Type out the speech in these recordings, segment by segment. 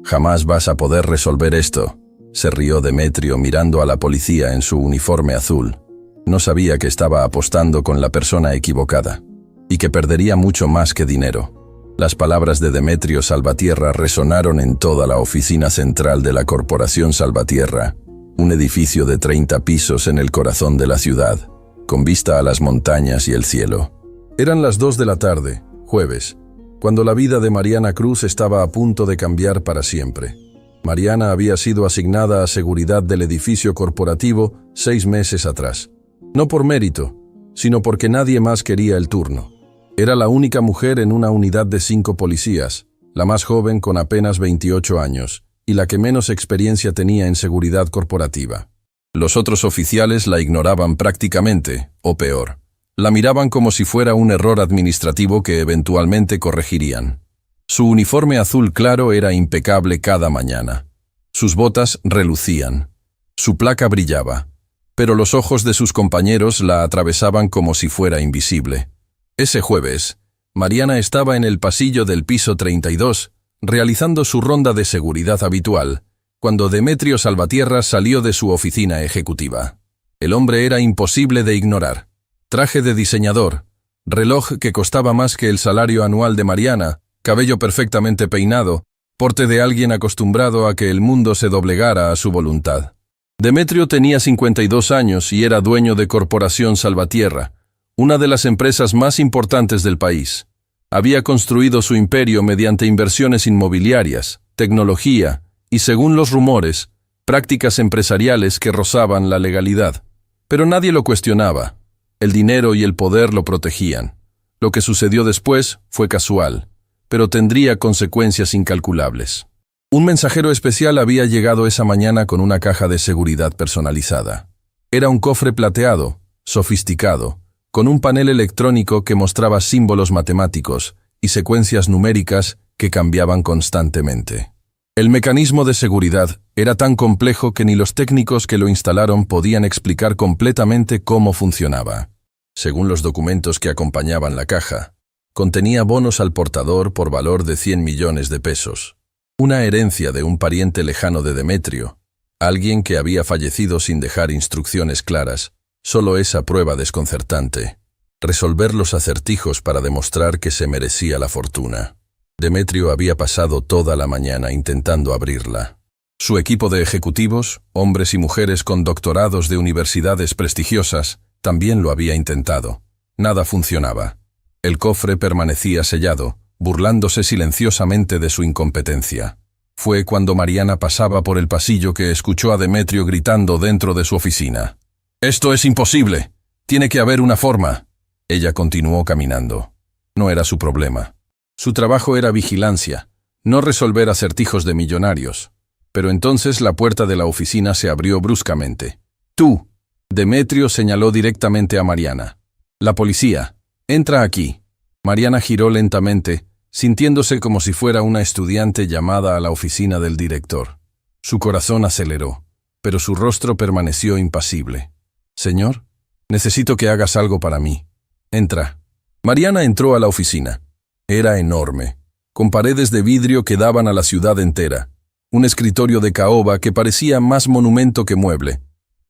Jamás vas a poder resolver esto, se rió Demetrio mirando a la policía en su uniforme azul. No sabía que estaba apostando con la persona equivocada, y que perdería mucho más que dinero. Las palabras de Demetrio Salvatierra resonaron en toda la oficina central de la Corporación Salvatierra, un edificio de 30 pisos en el corazón de la ciudad, con vista a las montañas y el cielo. Eran las 2 de la tarde, jueves, cuando la vida de Mariana Cruz estaba a punto de cambiar para siempre. Mariana había sido asignada a seguridad del edificio corporativo 6 meses atrás. No por mérito, sino porque nadie más quería el turno. Era la única mujer en una unidad de 5 policías, la más joven con apenas 28 años, y la que menos experiencia tenía en seguridad corporativa. Los otros oficiales la ignoraban prácticamente, o peor. La miraban como si fuera un error administrativo que eventualmente corregirían. Su uniforme azul claro era impecable cada mañana. Sus botas relucían. Su placa brillaba. Pero los ojos de sus compañeros la atravesaban como si fuera invisible. Ese jueves, Mariana estaba en el pasillo del piso 32, realizando su ronda de seguridad habitual, cuando Demetrio Salvatierra salió de su oficina ejecutiva. El hombre era imposible de ignorar. Traje de diseñador, reloj que costaba más que el salario anual de Mariana, cabello perfectamente peinado, porte de alguien acostumbrado a que el mundo se doblegara a su voluntad. Demetrio tenía 52 años y era dueño de Corporación Salvatierra, una de las empresas más importantes del país. Había construido su imperio mediante inversiones inmobiliarias, tecnología y, según los rumores, prácticas empresariales que rozaban la legalidad. Pero nadie lo cuestionaba. El dinero y el poder lo protegían. Lo que sucedió después fue casual, pero tendría consecuencias incalculables. Un mensajero especial había llegado esa mañana con una caja de seguridad personalizada. Era un cofre plateado, sofisticado, con un panel electrónico que mostraba símbolos matemáticos y secuencias numéricas que cambiaban constantemente. El mecanismo de seguridad era tan complejo que ni los técnicos que lo instalaron podían explicar completamente cómo funcionaba. Según los documentos que acompañaban la caja, contenía bonos al portador por valor de 100 millones de pesos. Una herencia de un pariente lejano de Demetrio, alguien que había fallecido sin dejar instrucciones claras. Solo esa prueba desconcertante. Resolver los acertijos para demostrar que se merecía la fortuna. Demetrio había pasado toda la mañana intentando abrirla. Su equipo de ejecutivos, hombres y mujeres con doctorados de universidades prestigiosas, también lo había intentado. Nada funcionaba. El cofre permanecía sellado, burlándose silenciosamente de su incompetencia. Fue cuando Mariana pasaba por el pasillo que escuchó a Demetrio gritando dentro de su oficina. «¡Esto es imposible! Tiene que haber una forma». Ella continuó caminando. No era su problema. Su trabajo era vigilancia, no resolver acertijos de millonarios. Pero entonces la puerta de la oficina se abrió bruscamente. «Tú», Demetrio señaló directamente a Mariana. «La policía. Entra aquí». Mariana giró lentamente, sintiéndose como si fuera una estudiante llamada a la oficina del director. Su corazón aceleró, pero su rostro permaneció impasible. «Señor, necesito que hagas algo para mí. Entra». Mariana entró a la oficina. Era enorme, con paredes de vidrio que daban a la ciudad entera, un escritorio de caoba que parecía más monumento que mueble,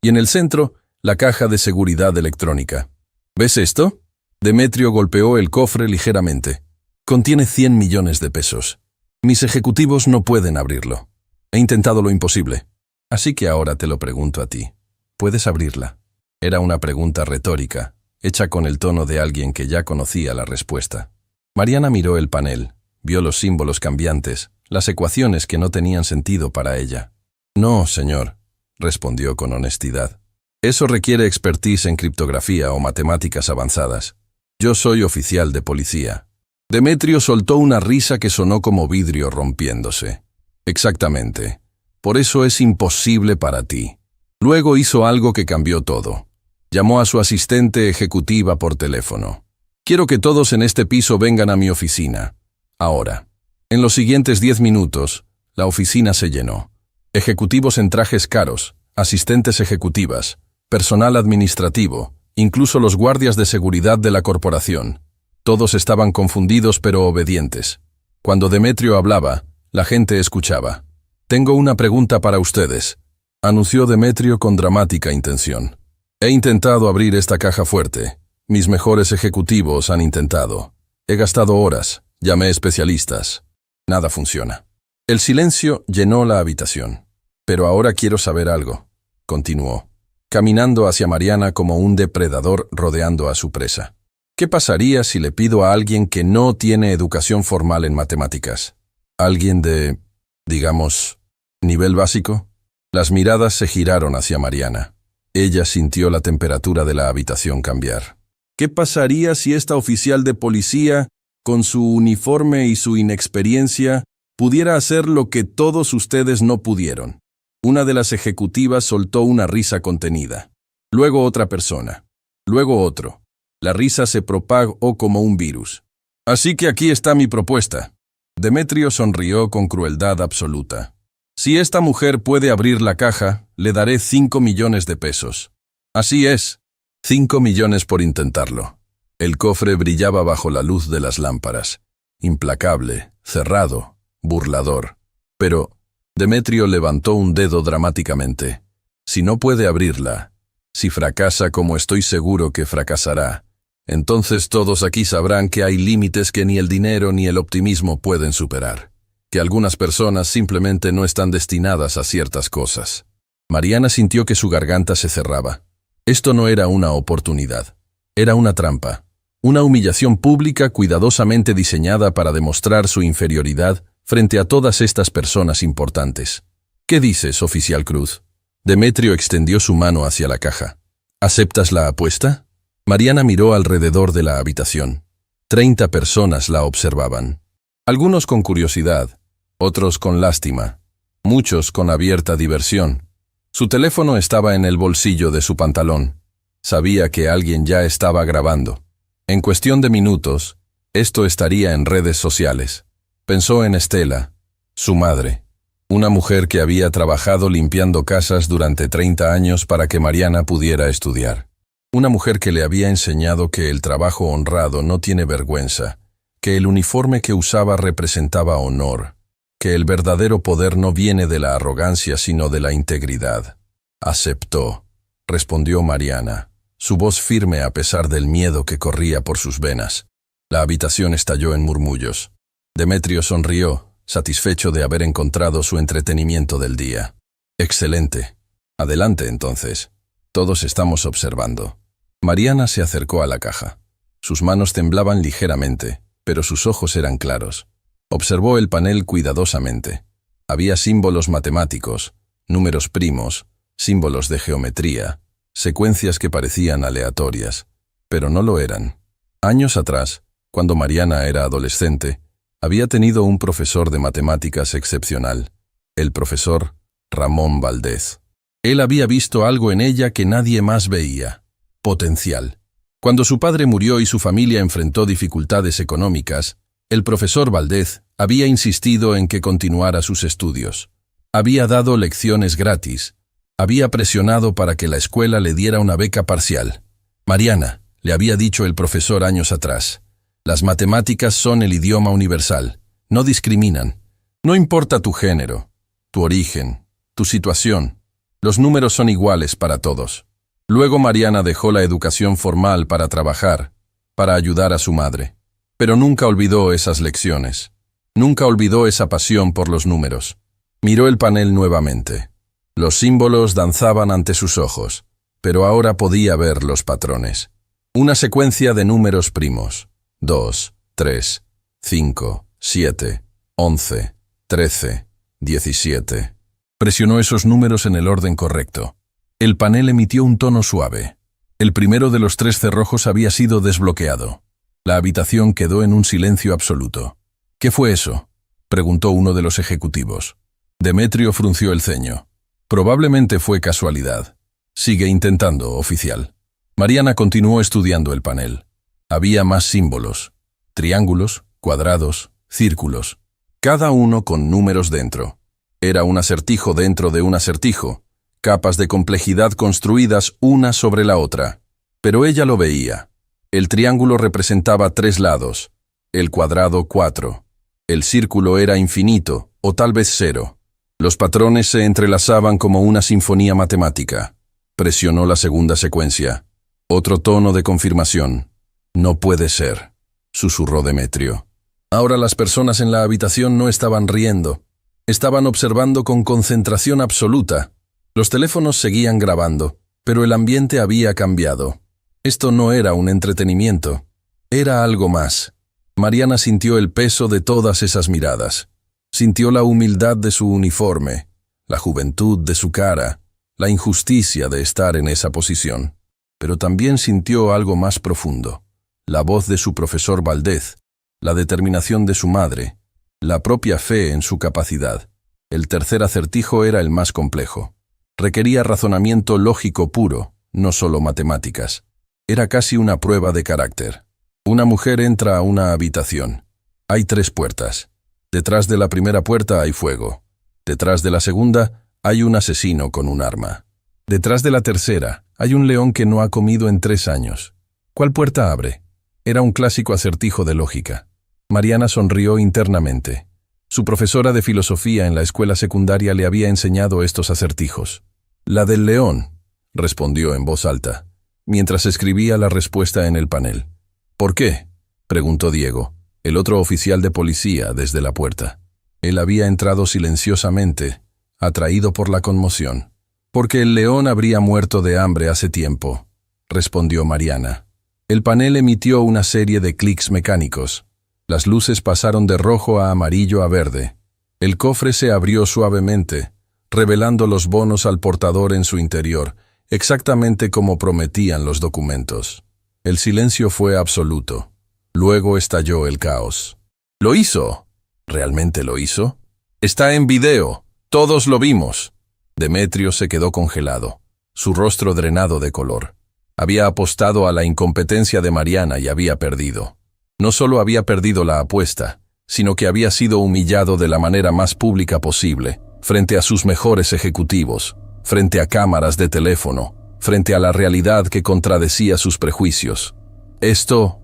y en el centro, la caja de seguridad electrónica. «¿Ves esto?» Demetrio golpeó el cofre ligeramente. «Contiene 100 millones de pesos. Mis ejecutivos no pueden abrirlo. He intentado lo imposible. Así que ahora te lo pregunto a ti. ¿Puedes abrirla?» Era una pregunta retórica, hecha con el tono de alguien que ya conocía la respuesta. Mariana miró el panel, vio los símbolos cambiantes, las ecuaciones que no tenían sentido para ella. «No, señor», respondió con honestidad. «Eso requiere expertise en criptografía o matemáticas avanzadas. Yo soy oficial de policía». Demetrio soltó una risa que sonó como vidrio rompiéndose. «Exactamente. Por eso es imposible para ti». Luego hizo algo que cambió todo. Llamó a su asistente ejecutiva por teléfono. «Quiero que todos en este piso vengan a mi oficina. Ahora». En los siguientes 10 minutos, la oficina se llenó. Ejecutivos en trajes caros, asistentes ejecutivas, personal administrativo, incluso los guardias de seguridad de la corporación. Todos estaban confundidos pero obedientes. Cuando Demetrio hablaba, La gente escuchaba. «Tengo una pregunta para ustedes», anunció Demetrio con dramática intención. «He intentado abrir esta caja fuerte. Mis mejores ejecutivos han intentado. He gastado horas, llamé especialistas. Nada funciona». El silencio llenó la habitación. «Pero ahora quiero saber algo», continuó, caminando hacia Mariana como un depredador rodeando a su presa. «¿Qué pasaría si le pido a alguien que no tiene educación formal en matemáticas? ¿Alguien de, digamos, nivel básico?» Las miradas se giraron hacia Mariana. Ella sintió la temperatura de la habitación cambiar. «¿Qué pasaría si esta oficial de policía, con su uniforme y su inexperiencia, pudiera hacer lo que todos ustedes no pudieron?» Una de las ejecutivas soltó una risa contenida. Luego otra persona. Luego otro. La risa se propagó como un virus. «Así que aquí está mi propuesta». Demetrio sonrió con crueldad absoluta. «Si esta mujer puede abrir la caja, le daré 5 millones de pesos». «Así es. 5 millones por intentarlo». El cofre brillaba bajo la luz de las lámparas. Implacable, cerrado, burlador. Pero Demetrio levantó un dedo dramáticamente. «Si no puede abrirla, si fracasa como estoy seguro que fracasará, entonces todos aquí sabrán que hay límites que ni el dinero ni el optimismo pueden superar. Que algunas personas simplemente no están destinadas a ciertas cosas». Mariana sintió que su garganta se cerraba. Esto no era una oportunidad. Era una trampa. Una humillación pública cuidadosamente diseñada para demostrar su inferioridad frente a todas estas personas importantes. «¿Qué dices, oficial Cruz?» Demetrio extendió su mano hacia la caja. «¿Aceptas la apuesta?» Mariana miró alrededor de la habitación. 30 personas la observaban. Algunos con curiosidad, otros con lástima, muchos con abierta diversión. Su teléfono estaba en el bolsillo de su pantalón. Sabía que alguien ya estaba grabando. En cuestión de minutos, esto estaría en redes sociales. Pensó en Estela, su madre, una mujer que había trabajado limpiando casas durante 30 años para que Mariana pudiera estudiar. Una mujer que le había enseñado que el trabajo honrado no tiene vergüenza, que el uniforme que usaba representaba honor, que el verdadero poder no viene de la arrogancia sino de la integridad. «Aceptó», respondió Mariana, su voz firme a pesar del miedo que corría por sus venas. La habitación estalló en murmullos. Demetrio sonrió, satisfecho de haber encontrado su entretenimiento del día. «Excelente. Adelante, entonces. Todos estamos observando». Mariana se acercó a la caja. Sus manos temblaban ligeramente, pero sus ojos eran claros. Observó el panel cuidadosamente. Había símbolos matemáticos, números primos, símbolos de geometría, secuencias que parecían aleatorias, pero no lo eran. Años atrás, cuando Mariana era adolescente, había tenido un profesor de matemáticas excepcional, el profesor Ramón Valdez. Él había visto algo en ella que nadie más veía: potencial. Cuando su padre murió y su familia enfrentó dificultades económicas, el profesor Valdez había insistido en que continuara sus estudios. Había dado lecciones gratis. Había presionado para que la escuela le diera una beca parcial. «Mariana», le había dicho el profesor años atrás, «las matemáticas son el idioma universal. No discriminan. No importa tu género, tu origen, tu situación. Los números son iguales para todos». Luego Mariana dejó la educación formal para trabajar, para ayudar a su madre. Pero nunca olvidó esas lecciones. Nunca olvidó esa pasión por los números. Miró el panel nuevamente. Los símbolos danzaban ante sus ojos, pero ahora podía ver los patrones. Una secuencia de números primos. 2, 3, 5, 7, 11, 13, 17. Presionó esos números en el orden correcto. El panel emitió un tono suave. El primero de los 3 cerrojos había sido desbloqueado. La habitación quedó en un silencio absoluto. «¿Qué fue eso?», preguntó uno de los ejecutivos. Demetrio frunció el ceño. «Probablemente fue casualidad. Sigue intentando, oficial». Mariana continuó estudiando el panel. Había más símbolos: triángulos, cuadrados, círculos, cada uno con números dentro. Era un acertijo dentro de un acertijo, capas de complejidad construidas una sobre la otra. Pero ella lo veía. El triángulo representaba 3 lados, el cuadrado 4. El círculo era infinito, O tal vez 0. Los patrones se entrelazaban como una sinfonía matemática. Presionó la segunda secuencia. Otro tono de confirmación. No puede ser, susurró Demetrio. Ahora las personas en la habitación no estaban riendo. Estaban observando con concentración absoluta. Los teléfonos seguían grabando, pero el ambiente había cambiado. Esto no era un entretenimiento. Era algo más. Mariana sintió el peso de todas esas miradas. Sintió la humildad de su uniforme, la juventud de su cara, la injusticia de estar en esa posición. Pero también sintió algo más profundo. La voz de su profesor Valdez, la determinación de su madre, la propia fe en su capacidad. El tercer acertijo era el más complejo. Requería razonamiento lógico puro, no solo matemáticas. Era casi una prueba de carácter. Una mujer entra a una habitación. Hay 3 puertas. Detrás de la primera puerta hay fuego. Detrás de la segunda hay un asesino con un arma. Detrás de la tercera hay un león que no ha comido en 3 años. ¿Cuál puerta abre? Era un clásico acertijo de lógica. Mariana sonrió internamente. Su profesora de filosofía en la escuela secundaria le había enseñado estos acertijos. La del león, respondió en voz alta, mientras escribía la respuesta en el panel. ¿Por qué?, preguntó Diego, el otro oficial de policía, desde la puerta. Él había entrado silenciosamente, atraído por la conmoción. Porque el león habría muerto de hambre hace tiempo, respondió Mariana. El panel emitió una serie de clics mecánicos. Las luces pasaron de rojo a amarillo a verde. El cofre se abrió suavemente, revelando los bonos al portador en su interior, exactamente como prometían los documentos. El silencio fue absoluto. Luego estalló el caos. ¿Lo hizo? ¿Realmente lo hizo? Está en video. Todos lo vimos. Demetrio se quedó congelado, su rostro drenado de color. Había apostado a la incompetencia de Mariana y había perdido. No solo había perdido la apuesta, sino que había sido humillado de la manera más pública posible, frente a sus mejores ejecutivos, frente a cámaras de teléfono, frente a la realidad que contradecía sus prejuicios. Esto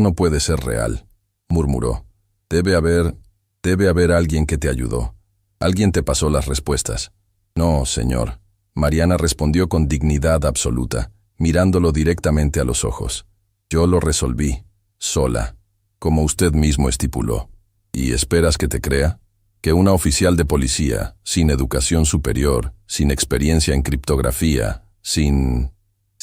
no puede ser real, murmuró. Debe haber alguien que te ayudó. Alguien te pasó las respuestas. No, señor. Mariana respondió con dignidad absoluta, mirándolo directamente a los ojos. Yo lo resolví, sola, como usted mismo estipuló. ¿Y esperas que te crea? Que una oficial de policía, sin educación superior, sin experiencia en criptografía, sin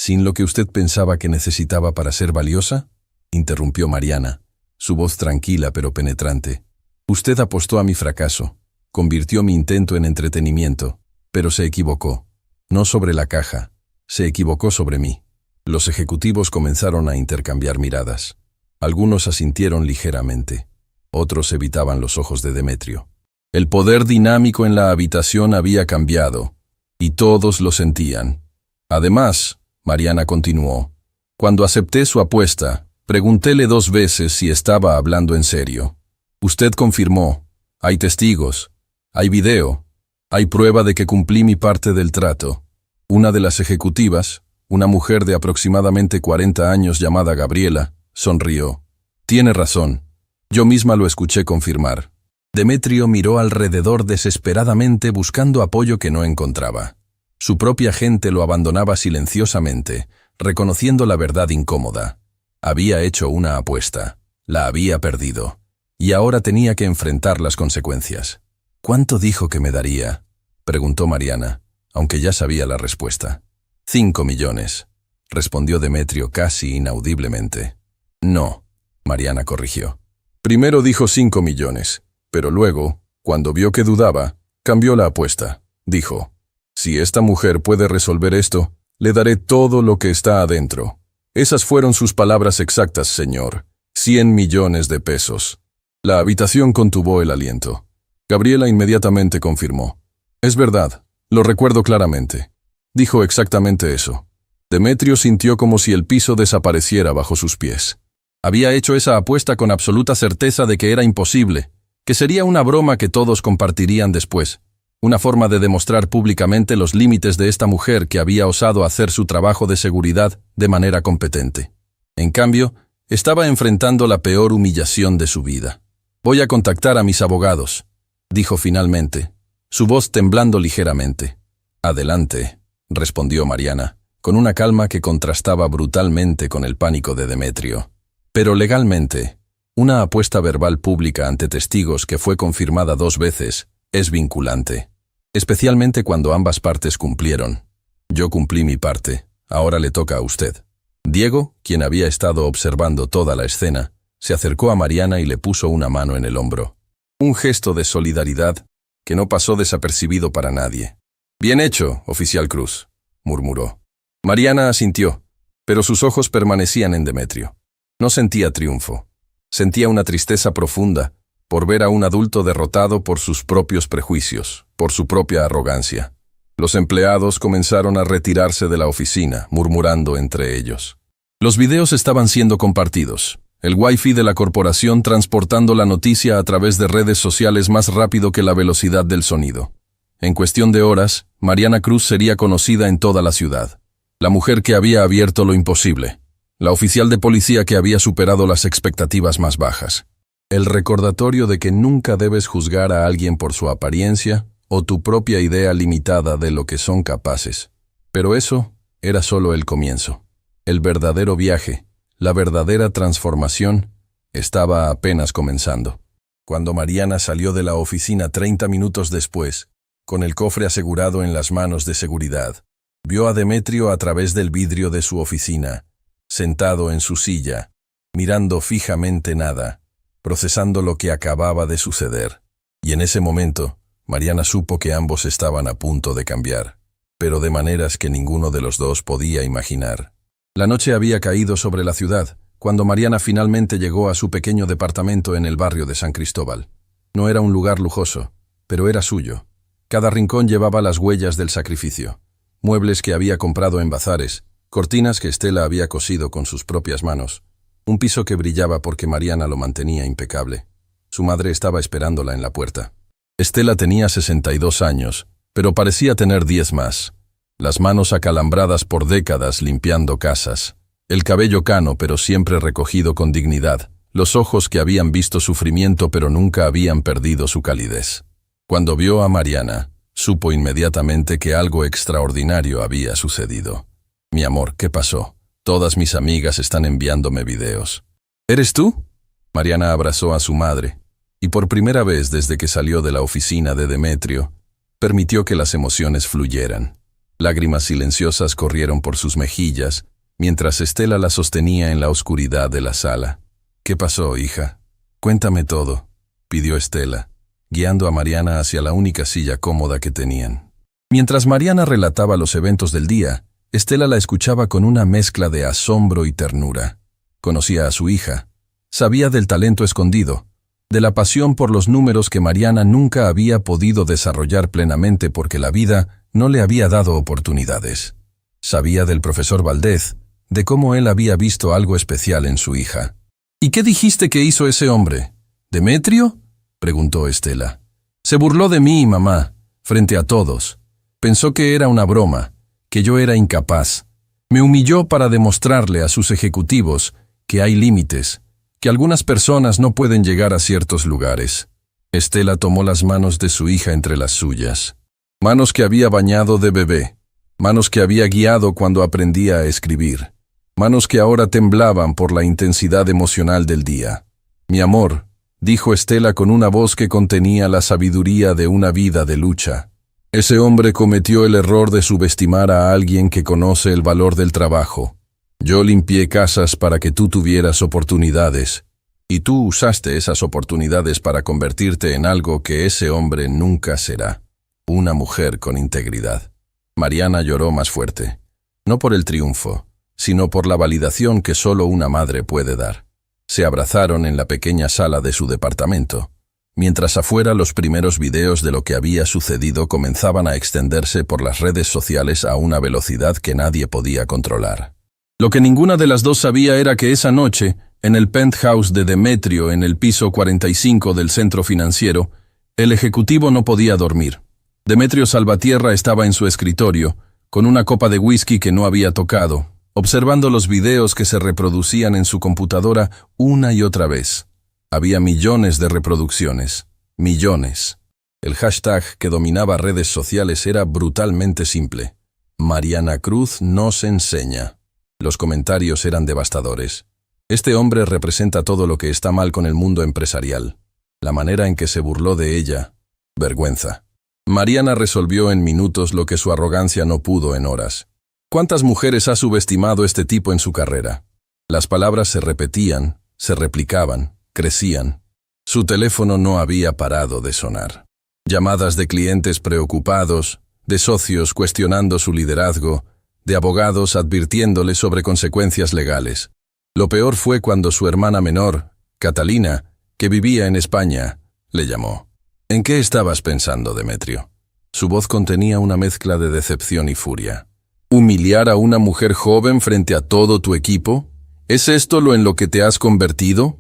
lo que usted pensaba que necesitaba para ser valiosa? Interrumpió Mariana, su voz tranquila pero penetrante. Usted apostó a mi fracaso, convirtió mi intento en entretenimiento, pero se equivocó. No sobre la caja, se equivocó sobre mí. Los ejecutivos comenzaron a intercambiar miradas. Algunos asintieron ligeramente. Otros evitaban los ojos de Demetrio. El poder dinámico en la habitación había cambiado, y todos lo sentían. Además, Mariana continuó, cuando acepté su apuesta, preguntéle 2 veces si estaba hablando en serio. Usted confirmó, hay testigos, hay video, hay prueba de que cumplí mi parte del trato. Una de las ejecutivas, una mujer de aproximadamente 40 años llamada Gabriela, sonrió. Tiene razón. Yo misma lo escuché confirmar. Demetrio miró alrededor desesperadamente buscando apoyo que no encontraba. Su propia gente lo abandonaba silenciosamente, reconociendo la verdad incómoda. Había hecho una apuesta. La había perdido. Y ahora tenía que enfrentar las consecuencias. ¿Cuánto dijo que me daría?, preguntó Mariana, aunque ya sabía la respuesta. 5 millones, respondió Demetrio casi inaudiblemente. No, Mariana corrigió. Primero dijo 5 millones, pero luego, cuando vio que dudaba, cambió la apuesta. Dijo, si esta mujer puede resolver esto, le daré todo lo que está adentro. Esas fueron sus palabras exactas, señor. 100 millones de pesos. La habitación contuvo el aliento. Gabriela inmediatamente confirmó. Es verdad, lo recuerdo claramente. Dijo exactamente eso. Demetrio sintió como si el piso desapareciera bajo sus pies. Había hecho esa apuesta con absoluta certeza de que era imposible, que sería una broma que todos compartirían después, una forma de demostrar públicamente los límites de esta mujer que había osado hacer su trabajo de seguridad de manera competente. En cambio, estaba enfrentando la peor humillación de su vida. Voy a contactar a mis abogados. dijo finalmente, su voz temblando ligeramente. Adelante, respondió Mariana, con una calma que contrastaba brutalmente con el pánico de Demetrio. Pero legalmente, una apuesta verbal pública ante testigos que fue confirmada 2 veces es vinculante, especialmente cuando ambas partes cumplieron. Yo cumplí mi parte, ahora le toca a usted. Diego, quien había estado observando toda la escena, se acercó a Mariana y le puso una mano en el hombro. Un gesto de solidaridad que no pasó desapercibido para nadie. «Bien hecho, oficial Cruz», murmuró. Mariana asintió, pero sus ojos permanecían en Demetrio. No sentía triunfo. Sentía una tristeza profunda por ver a un adulto derrotado por sus propios prejuicios, por su propia arrogancia. Los empleados comenzaron a retirarse de la oficina, murmurando entre ellos. Los videos estaban siendo compartidos. El Wi-Fi de la corporación transportando la noticia a través de redes sociales más rápido que la velocidad del sonido. En cuestión de horas, Mariana Cruz sería conocida en toda la ciudad. La mujer que había abierto lo imposible. La oficial de policía que había superado las expectativas más bajas. El recordatorio de que nunca debes juzgar a alguien por su apariencia o tu propia idea limitada de lo que son capaces. Pero eso era solo el comienzo. El verdadero viaje, la verdadera transformación, estaba apenas comenzando. Cuando Mariana salió de la oficina 30 minutos después, con el cofre asegurado en las manos de seguridad, vio a Demetrio a través del vidrio de su oficina, sentado en su silla, mirando fijamente nada, procesando lo que acababa de suceder. Y en ese momento, Mariana supo que ambos estaban a punto de cambiar, pero de maneras que ninguno de los dos podía imaginar. La noche había caído sobre la ciudad, cuando Mariana finalmente llegó a su pequeño departamento en el barrio de San Cristóbal. No era un lugar lujoso, pero era suyo. Cada rincón llevaba las huellas del sacrificio. Muebles que había comprado en bazares, cortinas que Estela había cosido con sus propias manos, un piso que brillaba porque Mariana lo mantenía impecable. Su madre estaba esperándola en la puerta. Estela tenía 62 años, pero parecía tener 10 más. Las manos acalambradas por décadas limpiando casas, el cabello cano pero siempre recogido con dignidad, los ojos que habían visto sufrimiento pero nunca habían perdido su calidez. Cuando vio a Mariana, supo inmediatamente que algo extraordinario había sucedido. «Mi amor, ¿qué pasó? Todas mis amigas están enviándome videos». «¿Eres tú?». Mariana abrazó a su madre, y por primera vez desde que salió de la oficina de Demetrio, permitió que las emociones fluyeran. Lágrimas silenciosas corrieron por sus mejillas, mientras Estela la sostenía en la oscuridad de la sala. «¿Qué pasó, hija? Cuéntame todo», pidió Estela, guiando a Mariana hacia la única silla cómoda que tenían. Mientras Mariana relataba los eventos del día, Estela la escuchaba con una mezcla de asombro y ternura. Conocía a su hija, sabía del talento escondido, de la pasión por los números que Mariana nunca había podido desarrollar plenamente porque la vida no le había dado oportunidades. Sabía del profesor Valdez, de cómo él había visto algo especial en su hija. «¿Y qué dijiste que hizo ese hombre? ¿Demetrio?», preguntó Estela. «Se burló de mí, mamá, frente a todos. Pensó que era una broma, que yo era incapaz. Me humilló para demostrarle a sus ejecutivos que hay límites, que algunas personas no pueden llegar a ciertos lugares». Estela tomó las manos de su hija entre las suyas. Manos que había bañado de bebé, manos que había guiado cuando aprendía a escribir, manos que ahora temblaban por la intensidad emocional del día. «Mi amor», dijo Estela con una voz que contenía la sabiduría de una vida de lucha. «Ese hombre cometió el error de subestimar a alguien que conoce el valor del trabajo. Yo limpié casas para que tú tuvieras oportunidades, y tú usaste esas oportunidades para convertirte en algo que ese hombre nunca será, una mujer con integridad». Mariana lloró más fuerte, no por el triunfo, sino por la validación que solo una madre puede dar. Se abrazaron en la pequeña sala de su departamento, mientras afuera los primeros videos de lo que había sucedido comenzaban a extenderse por las redes sociales a una velocidad que nadie podía controlar. Lo que ninguna de las dos sabía era que esa noche, en el penthouse de Demetrio en el piso 45 del centro financiero, el ejecutivo no podía dormir. Demetrio Salvatierra estaba en su escritorio, con una copa de whisky que no había tocado, observando los videos que se reproducían en su computadora una y otra vez. Había millones de reproducciones, millones. El hashtag que dominaba redes sociales era brutalmente simple. Mariana Cruz nos enseña. Los comentarios eran devastadores. Este hombre representa todo lo que está mal con el mundo empresarial. La manera en que se burló de ella. Vergüenza. Mariana resolvió en minutos lo que su arrogancia no pudo en horas. ¿Cuántas mujeres ha subestimado este tipo en su carrera? Las palabras se repetían, se replicaban, crecían. Su teléfono no había parado de sonar. Llamadas de clientes preocupados, de socios cuestionando su liderazgo, de abogados advirtiéndole sobre consecuencias legales. Lo peor fue cuando su hermana menor, Catalina, que vivía en España, le llamó. ¿En qué estabas pensando, Demetrio? Su voz contenía una mezcla de decepción y furia. ¿Humillar a una mujer joven frente a todo tu equipo? ¿Es esto lo en lo que te has convertido?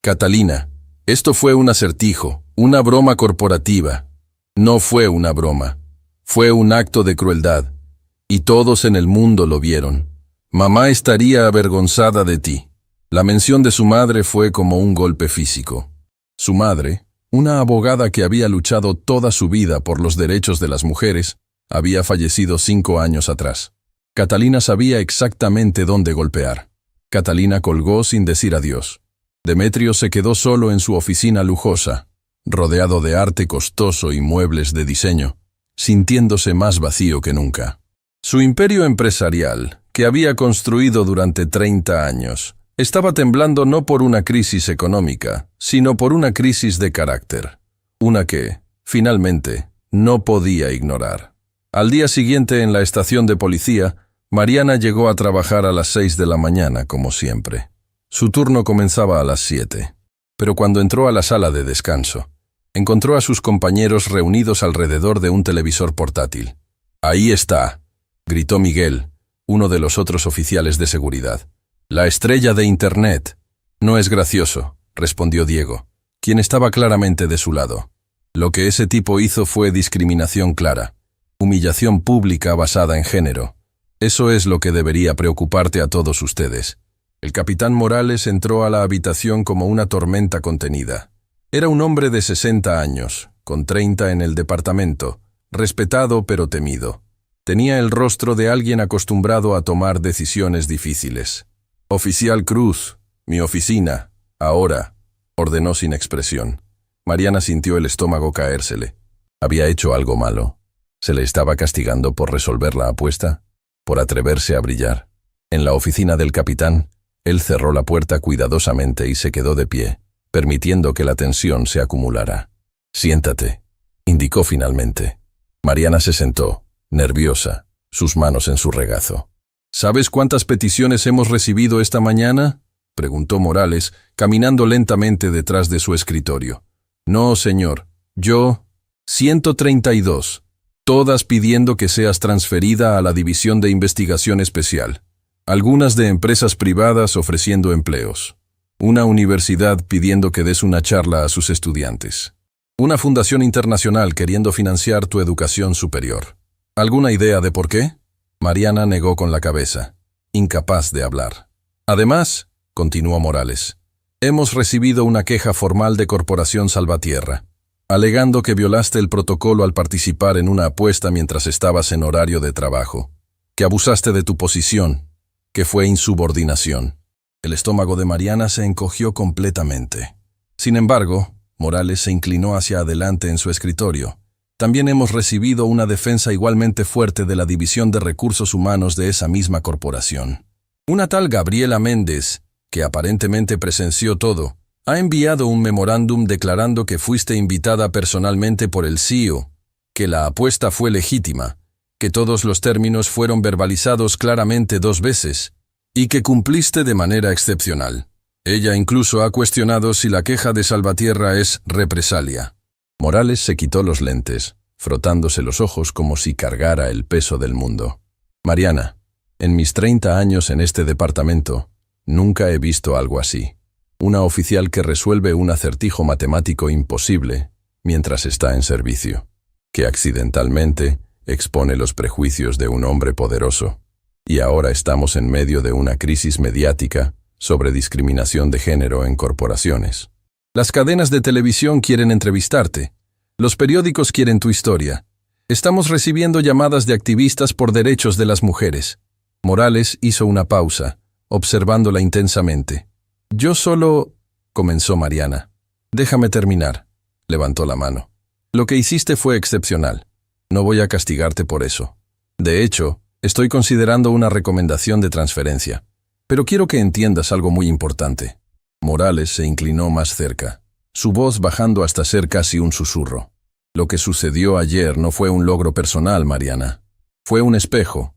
Catalina, esto fue un acertijo, una broma corporativa. No fue una broma. Fue un acto de crueldad. Y todos en el mundo lo vieron. Mamá estaría avergonzada de ti. La mención de su madre fue como un golpe físico. Su madre, una abogada que había luchado toda su vida por los derechos de las mujeres, había fallecido 5 años atrás. Catalina sabía exactamente dónde golpear. Catalina colgó sin decir adiós. Demetrio se quedó solo en su oficina lujosa, rodeado de arte costoso y muebles de diseño, sintiéndose más vacío que nunca. Su imperio empresarial, que había construido durante 30 años, estaba temblando no por una crisis económica, sino por una crisis de carácter. Una que, finalmente, no podía ignorar. Al día siguiente en la estación de policía, Mariana llegó a trabajar a las 6 de la mañana, como siempre. Su turno comenzaba a las 7. Pero cuando entró a la sala de descanso, encontró a sus compañeros reunidos alrededor de un televisor portátil. «Ahí está», gritó Miguel, uno de los otros oficiales de seguridad. «La estrella de Internet». «No es gracioso», respondió Diego, quien estaba claramente de su lado. Lo que ese tipo hizo fue discriminación clara, humillación pública basada en género. Eso es lo que debería preocuparte a todos ustedes. El capitán Morales entró a la habitación como una tormenta contenida. Era un hombre de 60 años, con 30 en el departamento, respetado pero temido. Tenía el rostro de alguien acostumbrado a tomar decisiones difíciles. «Oficial Cruz, mi oficina, ahora», ordenó sin expresión. Mariana sintió el estómago caérsele. ¿Había hecho algo malo? ¿Se le estaba castigando por resolver la apuesta? ¿Por atreverse a brillar? En la oficina del capitán, él cerró la puerta cuidadosamente y se quedó de pie, permitiendo que la tensión se acumulara. «Siéntate», indicó finalmente. Mariana se sentó, nerviosa, sus manos en su regazo. «¿Sabes cuántas peticiones hemos recibido esta mañana?», preguntó Morales, caminando lentamente detrás de su escritorio. «No, señor. Yo... 132. Todas pidiendo que seas transferida a la División de Investigación Especial. Algunas de empresas privadas ofreciendo empleos. Una universidad pidiendo que des una charla a sus estudiantes. Una fundación internacional queriendo financiar tu educación superior. ¿Alguna idea de por qué?». Mariana negó con la cabeza, incapaz de hablar. «Además», continuó Morales, «hemos recibido una queja formal de Corporación Salvatierra, alegando que violaste el protocolo al participar en una apuesta mientras estabas en horario de trabajo, que abusaste de tu posición, que fue insubordinación». El estómago de Mariana se encogió completamente. Sin embargo, Morales se inclinó hacia adelante en su escritorio. «También hemos recibido una defensa igualmente fuerte de la División de Recursos Humanos de esa misma corporación. Una tal Gabriela Méndez, que aparentemente presenció todo, ha enviado un memorándum declarando que fuiste invitada personalmente por el CEO, que la apuesta fue legítima, que todos los términos fueron verbalizados claramente 2 veces, y que cumpliste de manera excepcional. Ella incluso ha cuestionado si la queja de Salvatierra es represalia». Morales se quitó los lentes, frotándose los ojos como si cargara el peso del mundo. «Mariana, en mis 30 años en este departamento, nunca he visto algo así. Una oficial que resuelve un acertijo matemático imposible mientras está en servicio, que accidentalmente expone los prejuicios de un hombre poderoso. Y ahora estamos en medio de una crisis mediática sobre discriminación de género en corporaciones. Las cadenas de televisión quieren entrevistarte. Los periódicos quieren tu historia. Estamos recibiendo llamadas de activistas por derechos de las mujeres. Morales hizo una pausa, observándola intensamente. Yo solo... comenzó Mariana. Déjame terminar. Levantó la mano. Lo que hiciste fue excepcional. No voy a castigarte por eso. De hecho, estoy considerando una recomendación de transferencia. Pero quiero que entiendas algo muy importante. Morales se inclinó más cerca, su voz bajando hasta ser casi un susurro. Lo que sucedió ayer no fue un logro personal, Mariana. Fue un espejo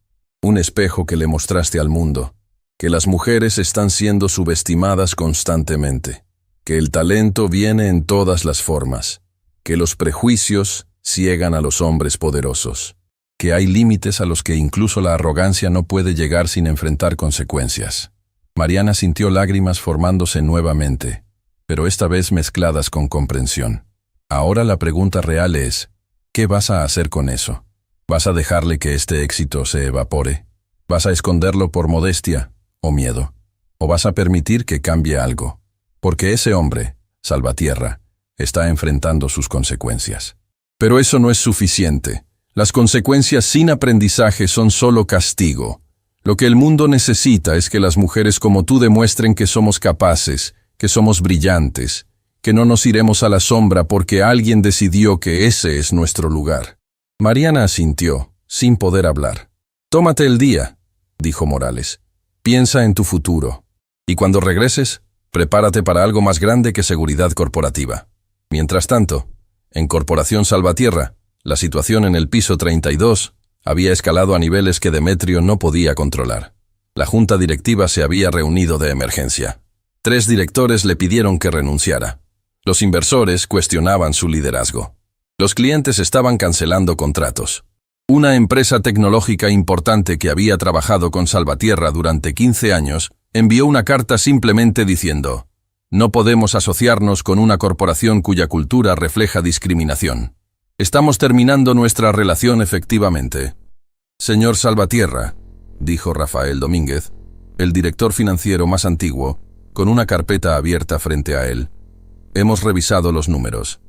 que le mostraste al mundo, que las mujeres están siendo subestimadas constantemente, que el talento viene en todas las formas, que los prejuicios ciegan a los hombres poderosos, que hay límites a los que incluso la arrogancia no puede llegar sin enfrentar consecuencias. Mariana sintió lágrimas formándose nuevamente, pero esta vez mezcladas con comprensión. Ahora la pregunta real es, ¿qué vas a hacer con eso? ¿Vas a dejarle que este éxito se evapore? ¿Vas a esconderlo por modestia o miedo? ¿O vas a permitir que cambie algo? Porque ese hombre, Salvatierra, está enfrentando sus consecuencias. Pero eso no es suficiente. Las consecuencias sin aprendizaje son solo castigo. Lo que el mundo necesita es que las mujeres como tú demuestren que somos capaces, que somos brillantes, que no nos iremos a la sombra porque alguien decidió que ese es nuestro lugar. Mariana asintió, sin poder hablar. Tómate el día, dijo Morales. Piensa en tu futuro. Y cuando regreses, prepárate para algo más grande que seguridad corporativa. Mientras tanto, en Corporación Salvatierra, la situación en el piso 32 había escalado a niveles que Demetrio no podía controlar. La junta directiva se había reunido de emergencia. 3 directores le pidieron que renunciara. Los inversores cuestionaban su liderazgo. Los clientes estaban cancelando contratos. Una empresa tecnológica importante que había trabajado con Salvatierra durante 15 años envió una carta simplemente diciendo: «No podemos asociarnos con una corporación cuya cultura refleja discriminación. Estamos terminando nuestra relación efectivamente». «Señor Salvatierra», dijo Rafael Domínguez, el director financiero más antiguo, con una carpeta abierta frente a él. «Hemos revisado los números.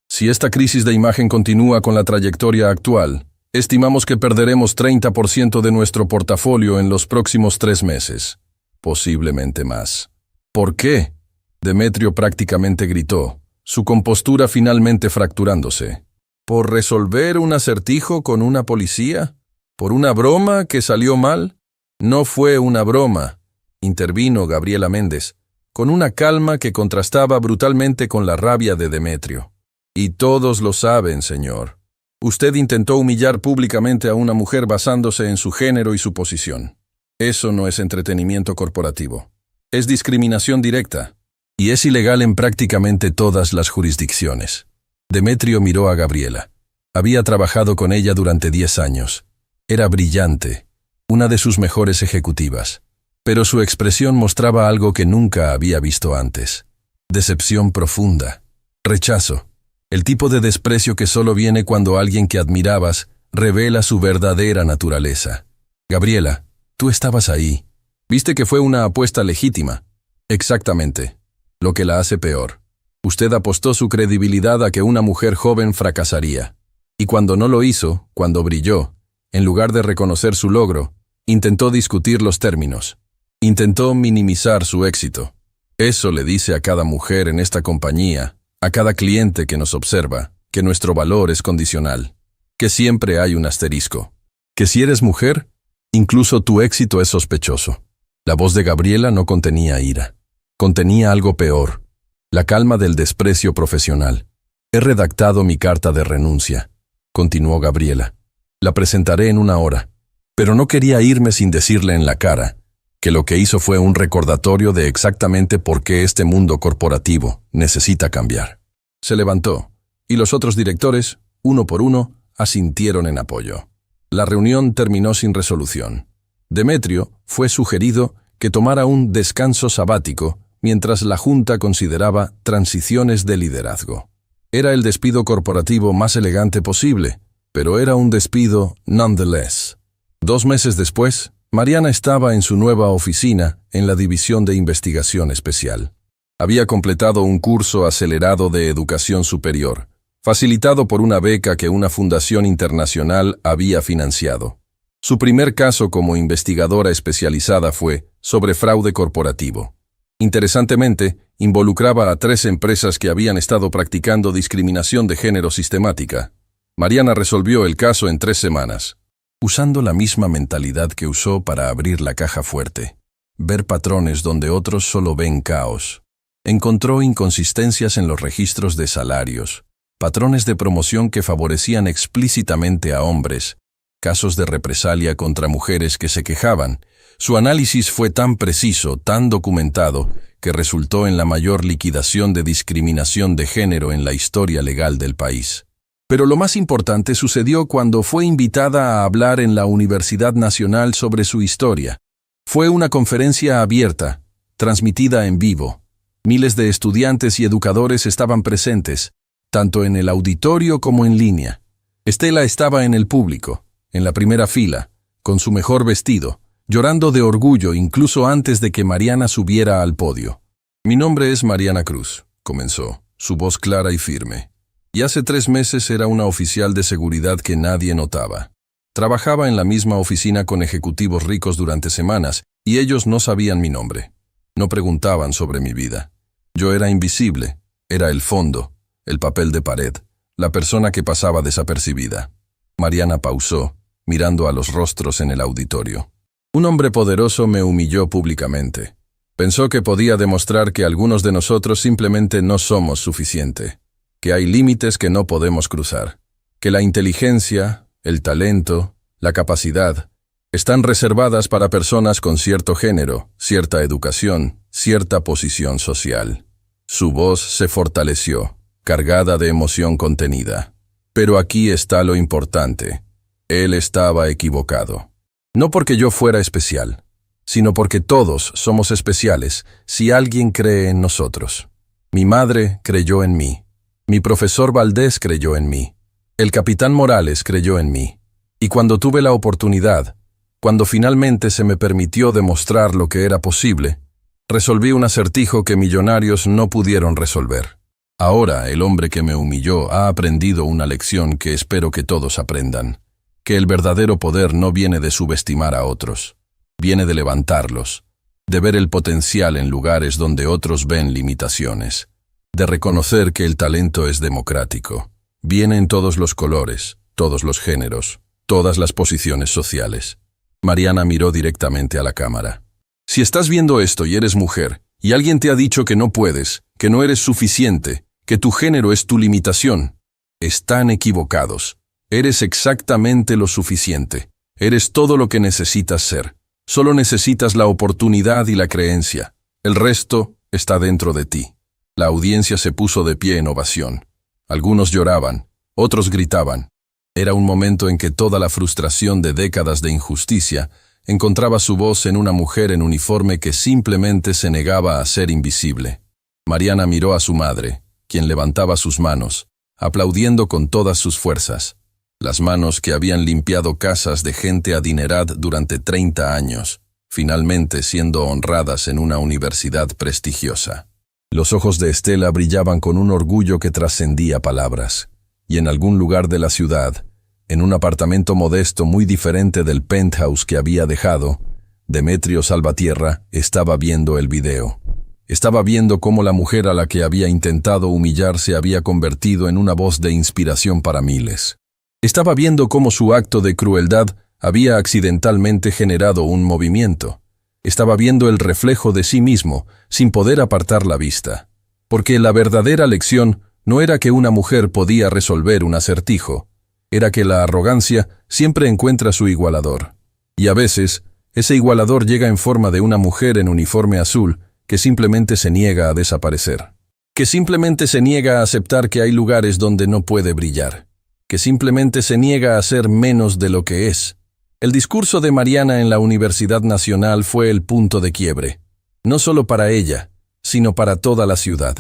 Si esta crisis de imagen continúa con la trayectoria actual, estimamos que perderemos 30% de nuestro portafolio en los próximos 3 meses. Posiblemente más». «¿Por qué?», Demetrio prácticamente gritó, su compostura finalmente fracturándose. «¿Por resolver un acertijo con una policía? ¿Por una broma que salió mal?» «No fue una broma», intervino Gabriela Méndez, con una calma que contrastaba brutalmente con la rabia de Demetrio. «Y todos lo saben, señor. Usted intentó humillar públicamente a una mujer basándose en su género y su posición. Eso no es entretenimiento corporativo. Es discriminación directa. Y es ilegal en prácticamente todas las jurisdicciones». Demetrio miró a Gabriela. Había trabajado con ella durante 10 años. Era brillante, una de sus mejores ejecutivas. Pero su expresión mostraba algo que nunca había visto antes. Decepción profunda. Rechazo. El tipo de desprecio que solo viene cuando alguien que admirabas revela su verdadera naturaleza. «Gabriela, tú estabas ahí. Viste que fue una apuesta legítima». «Exactamente. Lo que la hace peor. Usted apostó su credibilidad a que una mujer joven fracasaría. Y cuando no lo hizo, cuando brilló, en lugar de reconocer su logro, intentó discutir los términos. Intentó minimizar su éxito. Eso le dice a cada mujer en esta compañía, a cada cliente que nos observa, que nuestro valor es condicional, que siempre hay un asterisco, que si eres mujer, incluso tu éxito es sospechoso». La voz de Gabriela no contenía ira. Contenía algo peor, la calma del desprecio profesional. «He redactado mi carta de renuncia», continuó Gabriela. «La presentaré en 1 hora, pero no quería irme sin decirle en la cara que lo que hizo fue un recordatorio de exactamente por qué este mundo corporativo necesita cambiar». Se levantó, y los otros directores, uno por uno, asintieron en apoyo. La reunión terminó sin resolución. Demetrio fue sugerido que tomara un descanso sabático mientras la Junta consideraba transiciones de liderazgo. Era el despido corporativo más elegante posible, pero era un despido nonetheless. 2 meses después, Mariana estaba en su nueva oficina en la División de Investigación Especial. Había completado un curso acelerado de educación superior, facilitado por una beca que una fundación internacional había financiado. Su primer caso como investigadora especializada fue sobre fraude corporativo. Interesantemente, involucraba a 3 empresas que habían estado practicando discriminación de género sistemática. Mariana resolvió el caso en 3 semanas, usando la misma mentalidad que usó para abrir la caja fuerte. Ver patrones donde otros solo ven caos. Encontró inconsistencias en los registros de salarios, patrones de promoción que favorecían explícitamente a hombres, casos de represalia contra mujeres que se quejaban. Su análisis fue tan preciso, tan documentado, que resultó en la mayor liquidación de discriminación de género en la historia legal del país. Pero lo más importante sucedió cuando fue invitada a hablar en la Universidad Nacional sobre su historia. Fue una conferencia abierta, transmitida en vivo. Miles de estudiantes y educadores estaban presentes, tanto en el auditorio como en línea. Estela estaba en el público, en la primera fila, con su mejor vestido, llorando de orgullo incluso antes de que Mariana subiera al podio. «Mi nombre es Mariana Cruz», comenzó, su voz clara y firme. Y hace 3 meses era una oficial de seguridad que nadie notaba. Trabajaba en la misma oficina con ejecutivos ricos durante semanas y ellos no sabían mi nombre. No preguntaban sobre mi vida. Yo era invisible, era el fondo, el papel de pared, la persona que pasaba desapercibida. Mariana pausó, mirando a los rostros en el auditorio. Un hombre poderoso me humilló públicamente. Pensó que podía demostrar que algunos de nosotros simplemente no somos suficiente, que hay límites que no podemos cruzar, que la inteligencia, el talento, la capacidad, están reservadas para personas con cierto género, cierta educación, cierta posición social. Su voz se fortaleció, cargada de emoción contenida. Pero aquí está lo importante. Él estaba equivocado. No porque yo fuera especial, sino porque todos somos especiales si alguien cree en nosotros. Mi madre creyó en mí. Mi profesor Valdés creyó en mí. El capitán Morales creyó en mí. Y cuando tuve la oportunidad, cuando finalmente se me permitió demostrar lo que era posible, resolví un acertijo que millonarios no pudieron resolver. Ahora el hombre que me humilló ha aprendido una lección que espero que todos aprendan. Que el verdadero poder no viene de subestimar a otros, viene de levantarlos, de ver el potencial en lugares donde otros ven limitaciones, de reconocer que el talento es democrático, viene en todos los colores, todos los géneros, todas las posiciones sociales. Mariana miró directamente a la cámara. Si estás viendo esto y eres mujer, y alguien te ha dicho que no puedes, que no eres suficiente, que tu género es tu limitación, están equivocados. Eres exactamente lo suficiente. Eres todo lo que necesitas ser. Solo necesitas la oportunidad y la creencia. El resto está dentro de ti. La audiencia se puso de pie en ovación. Algunos lloraban, otros gritaban. Era un momento en que toda la frustración de décadas de injusticia encontraba su voz en una mujer en uniforme que simplemente se negaba a ser invisible. Mariana miró a su madre, quien levantaba sus manos, aplaudiendo con todas sus fuerzas. Las manos que habían limpiado casas de gente adinerada durante 30 años, finalmente siendo honradas en una universidad prestigiosa. Los ojos de Estela brillaban con un orgullo que trascendía palabras, y en algún lugar de la ciudad, en un apartamento modesto muy diferente del penthouse que había dejado, Demetrio Salvatierra estaba viendo el video. Estaba viendo cómo la mujer a la que había intentado humillar se había convertido en una voz de inspiración para miles. Estaba viendo cómo su acto de crueldad había accidentalmente generado un movimiento. Estaba viendo el reflejo de sí mismo, sin poder apartar la vista. Porque la verdadera lección no era que una mujer podía resolver un acertijo, era que la arrogancia siempre encuentra su igualador. Y a veces, ese igualador llega en forma de una mujer en uniforme azul que simplemente se niega a desaparecer. Que simplemente se niega a aceptar que hay lugares donde no puede brillar. Que simplemente se niega a ser menos de lo que es. El discurso de Mariana en la Universidad Nacional fue el punto de quiebre, no solo para ella, sino para toda la ciudad.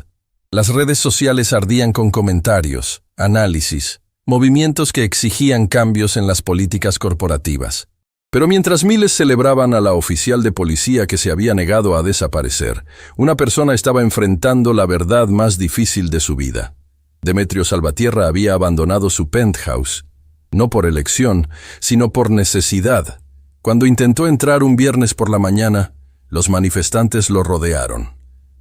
Las redes sociales ardían con comentarios, análisis, movimientos que exigían cambios en las políticas corporativas. Pero mientras miles celebraban a la oficial de policía que se había negado a desaparecer, una persona estaba enfrentando la verdad más difícil de su vida. Demetrio Salvatierra había abandonado su penthouse, no por elección, sino por necesidad. Cuando intentó entrar un viernes por la mañana, los manifestantes lo rodearon.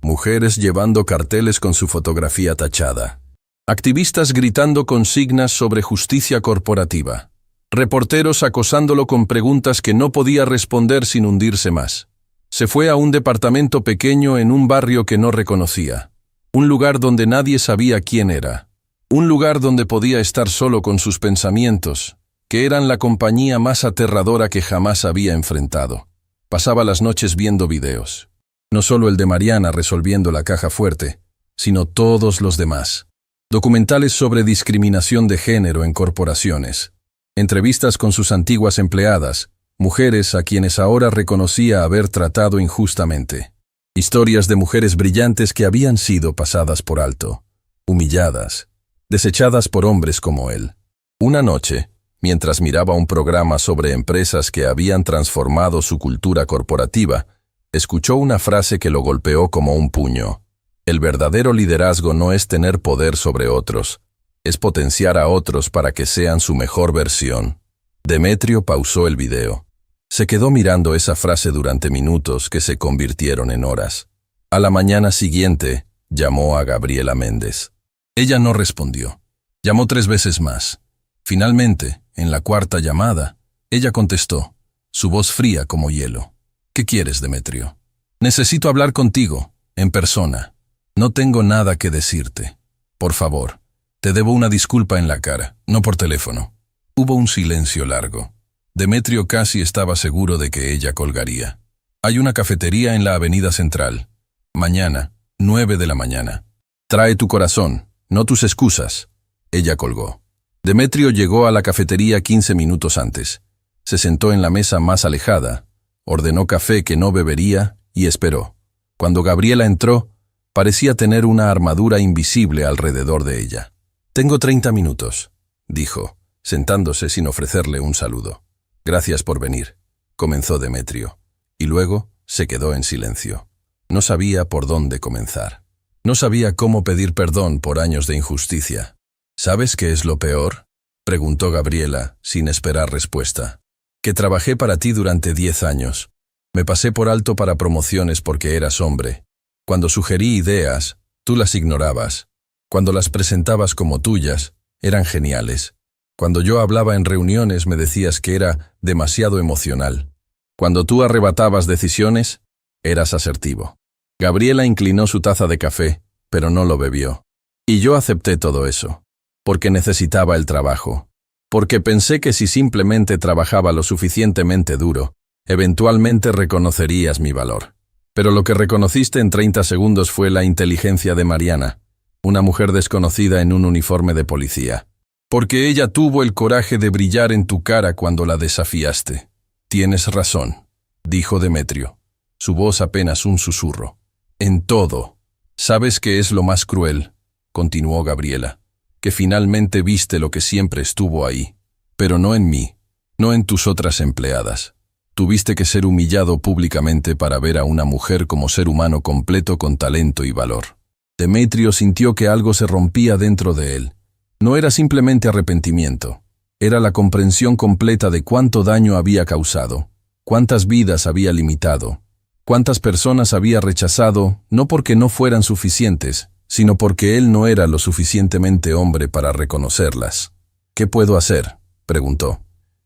Mujeres llevando carteles con su fotografía tachada. Activistas gritando consignas sobre justicia corporativa. Reporteros acosándolo con preguntas que no podía responder sin hundirse más. Se fue a un departamento pequeño en un barrio que no reconocía. Un lugar donde nadie sabía quién era. Un lugar donde podía estar solo con sus pensamientos, que eran la compañía más aterradora que jamás había enfrentado. Pasaba las noches viendo videos. No solo el de Mariana resolviendo la caja fuerte, sino todos los demás. Documentales sobre discriminación de género en corporaciones. Entrevistas con sus antiguas empleadas, mujeres a quienes ahora reconocía haber tratado injustamente. Historias de mujeres brillantes que habían sido pasadas por alto, humilladas, desechadas por hombres como él. Una noche, mientras miraba un programa sobre empresas que habían transformado su cultura corporativa, escuchó una frase que lo golpeó como un puño. El verdadero liderazgo no es tener poder sobre otros, es potenciar a otros para que sean su mejor versión. Demetrio pausó el video. Se quedó mirando esa frase durante minutos que se convirtieron en horas. A la mañana siguiente, llamó a Gabriela Méndez. Ella no respondió. Llamó 3 veces más. Finalmente, en la 4ª llamada, ella contestó, su voz fría como hielo. ¿Qué quieres, Demetrio? Necesito hablar contigo, en persona. No tengo nada que decirte. Por favor, te debo una disculpa en la cara, no por teléfono. Hubo un silencio largo. Demetrio casi estaba seguro de que ella colgaría. Hay una cafetería en la Avenida Central. Mañana, 9 de la mañana. Trae tu corazón, no tus excusas. Ella colgó. Demetrio llegó a la cafetería 15 minutos antes. Se sentó en la mesa más alejada, ordenó café que no bebería y esperó. Cuando Gabriela entró, parecía tener una armadura invisible alrededor de ella. «Tengo 30 minutos», dijo, sentándose sin ofrecerle un saludo. «Gracias por venir», comenzó Demetrio, y luego se quedó en silencio. No sabía por dónde comenzar. No sabía cómo pedir perdón por años de injusticia. «¿Sabes qué es lo peor?», preguntó Gabriela, sin esperar respuesta. «Que trabajé para ti durante 10 años. Me pasé por alto para promociones porque eras hombre. Cuando sugerí ideas, tú las ignorabas. Cuando las presentabas como tuyas, eran geniales. Cuando yo hablaba en reuniones me decías que era demasiado emocional. Cuando tú arrebatabas decisiones, eras asertivo». Gabriela inclinó su taza de café, pero no lo bebió. «Y yo acepté todo eso, porque necesitaba el trabajo. Porque pensé que si simplemente trabajaba lo suficientemente duro, eventualmente reconocerías mi valor. Pero lo que reconociste en 30 segundos fue la inteligencia de Mariana, una mujer desconocida en un uniforme de policía. Porque ella tuvo el coraje de brillar en tu cara cuando la desafiaste». «Tienes razón», dijo Demetrio, su voz apenas un susurro. «En todo. ¿Sabes qué es lo más cruel?», continuó Gabriela, «que finalmente viste lo que siempre estuvo ahí, pero no en mí, no en tus otras empleadas. Tuviste que ser humillado públicamente para ver a una mujer como ser humano completo con talento y valor». Demetrio sintió que algo se rompía dentro de él. No era simplemente arrepentimiento, era la comprensión completa de cuánto daño había causado, cuántas vidas había limitado, cuántas personas había rechazado, no porque no fueran suficientes, sino porque él no era lo suficientemente hombre para reconocerlas. «¿Qué puedo hacer?», preguntó.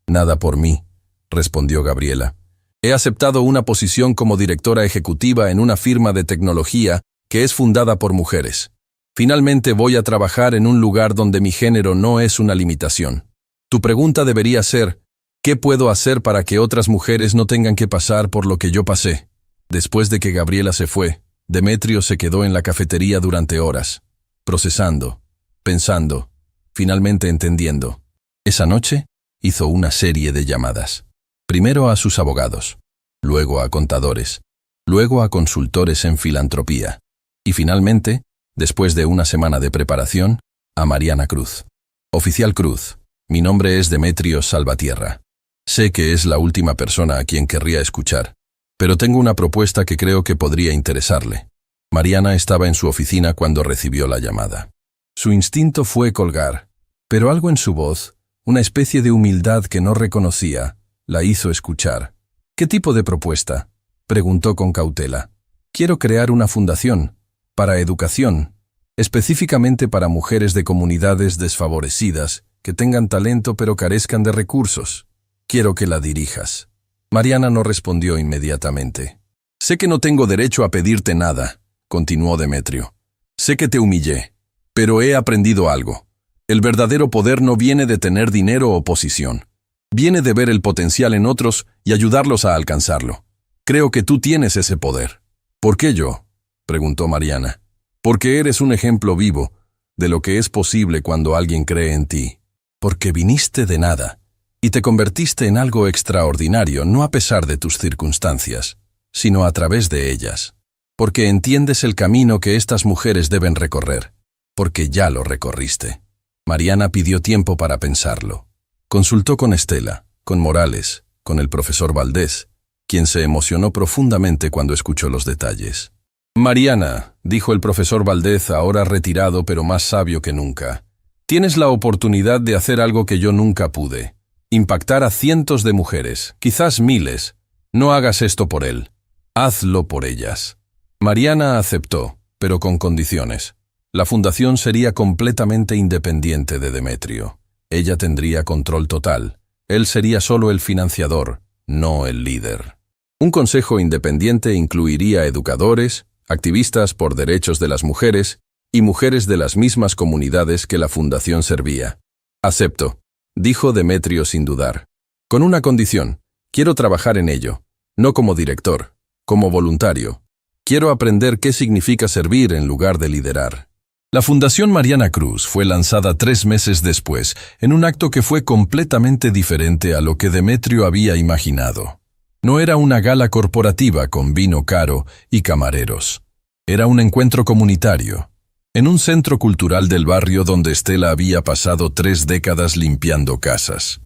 «Nada por mí», respondió Gabriela. «He aceptado una posición como directora ejecutiva en una firma de tecnología que es fundada por mujeres. Finalmente voy a trabajar en un lugar donde mi género no es una limitación. Tu pregunta debería ser, ¿qué puedo hacer para que otras mujeres no tengan que pasar por lo que yo pasé?». Después de que Gabriela se fue, Demetrio se quedó en la cafetería durante horas, procesando, pensando, finalmente entendiendo. Esa noche hizo una serie de llamadas. Primero a sus abogados, luego a contadores, luego a consultores en filantropía, y finalmente, después de una semana de preparación, a Mariana Cruz. «Oficial Cruz, mi nombre es Demetrio Salvatierra. Sé que es la última persona a quien querría escuchar, pero tengo una propuesta que creo que podría interesarle». Mariana estaba en su oficina cuando recibió la llamada. Su instinto fue colgar, pero algo en su voz, una especie de humildad que no reconocía, la hizo escuchar. ¿Qué tipo de propuesta?, preguntó con cautela. Quiero crear una fundación, para educación, específicamente para mujeres de comunidades desfavorecidas, que tengan talento pero carezcan de recursos. Quiero que la dirijas. Mariana no respondió inmediatamente. Sé que no tengo derecho a pedirte nada, continuó Demetrio. Sé que te humillé, pero he aprendido algo. El verdadero poder no viene de tener dinero o posición. Viene de ver el potencial en otros y ayudarlos a alcanzarlo. Creo que tú tienes ese poder. ¿Por qué yo?, preguntó Mariana. Porque eres un ejemplo vivo de lo que es posible cuando alguien cree en ti. Porque viniste de nada y te convertiste en algo extraordinario, no a pesar de tus circunstancias, sino a través de ellas. Porque entiendes el camino que estas mujeres deben recorrer. Porque ya lo recorriste. Mariana pidió tiempo para pensarlo. Consultó con Estela, con Morales, con el profesor Valdés, quien se emocionó profundamente cuando escuchó los detalles. Mariana, dijo el profesor Valdés, ahora retirado pero más sabio que nunca, tienes la oportunidad de hacer algo que yo nunca pude. Impactar a cientos de mujeres, quizás miles. No hagas esto por él. Hazlo por ellas. Mariana aceptó, pero con condiciones. La fundación sería completamente independiente de Demetrio. Ella tendría control total. Él sería solo el financiador, no el líder. Un consejo independiente incluiría educadores, activistas por derechos de las mujeres y mujeres de las mismas comunidades que la fundación servía. Acepto, dijo Demetrio sin dudar. Con una condición, quiero trabajar en ello, no como director, como voluntario. Quiero aprender qué significa servir en lugar de liderar. La Fundación Mariana Cruz fue lanzada 3 meses después, en un acto que fue completamente diferente a lo que Demetrio había imaginado. No era una gala corporativa con vino caro y camareros. Era un encuentro comunitario, en un centro cultural del barrio donde Estela había pasado 3 décadas limpiando casas.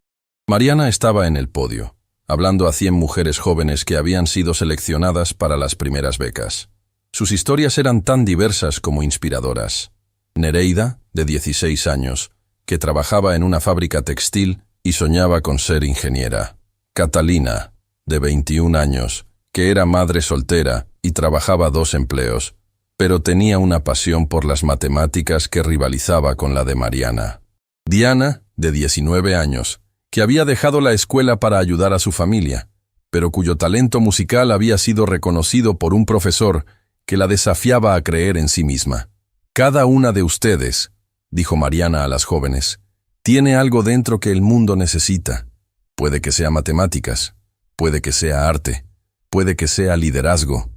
Mariana estaba en el podio, hablando a 100 mujeres jóvenes que habían sido seleccionadas para las primeras becas. Sus historias eran tan diversas como inspiradoras. Nereida, de 16 años, que trabajaba en una fábrica textil y soñaba con ser ingeniera. Catalina, de 21 años, que era madre soltera y trabajaba 2 empleos, pero tenía una pasión por las matemáticas que rivalizaba con la de Mariana. Diana, de 19 años, que había dejado la escuela para ayudar a su familia, pero cuyo talento musical había sido reconocido por un profesor que la desafiaba a creer en sí misma. Cada una de ustedes, dijo Mariana a las jóvenes, tiene algo dentro que el mundo necesita. Puede que sea matemáticas, puede que sea arte, puede que sea liderazgo,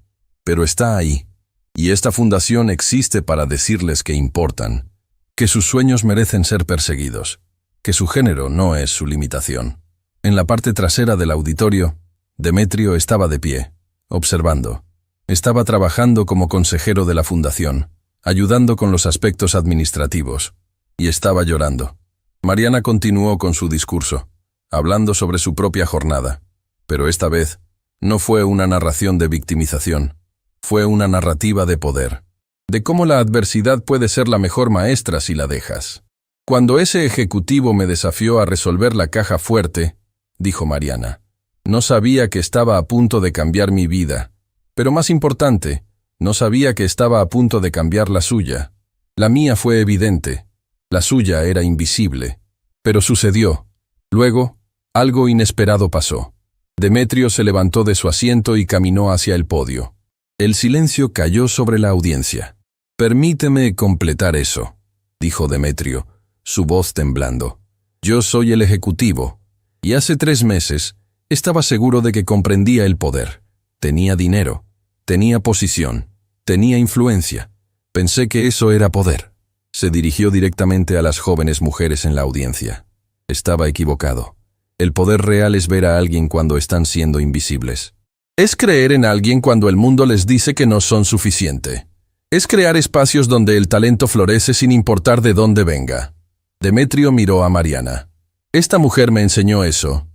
pero está ahí. Y esta fundación existe para decirles que importan, que sus sueños merecen ser perseguidos, que su género no es su limitación. En la parte trasera del auditorio, Demetrio estaba de pie, observando. Estaba trabajando como consejero de la fundación, ayudando con los aspectos administrativos, y estaba llorando. Mariana continuó con su discurso, hablando sobre su propia jornada, pero esta vez no fue una narración de victimización, fue una narrativa de poder, de cómo la adversidad puede ser la mejor maestra si la dejas. Cuando ese ejecutivo me desafió a resolver la caja fuerte, dijo Mariana, no sabía que estaba a punto de cambiar mi vida, pero más importante, no sabía que estaba a punto de cambiar la suya. La mía fue evidente, la suya era invisible. Pero sucedió. Luego, algo inesperado pasó. Demetrio se levantó de su asiento y caminó hacia el podio. El silencio cayó sobre la audiencia. Permíteme completar eso, dijo Demetrio, su voz temblando. Yo soy el ejecutivo, y hace 3 meses estaba seguro de que comprendía el poder. Tenía dinero, tenía posición, tenía influencia. Pensé que eso era poder. Se dirigió directamente a las jóvenes mujeres en la audiencia. Estaba equivocado. El poder real es ver a alguien cuando están siendo invisibles. Es creer en alguien cuando el mundo les dice que no son suficiente. Es crear espacios donde el talento florece sin importar de dónde venga. Demetrio miró a Mariana. Esta mujer me enseñó eso.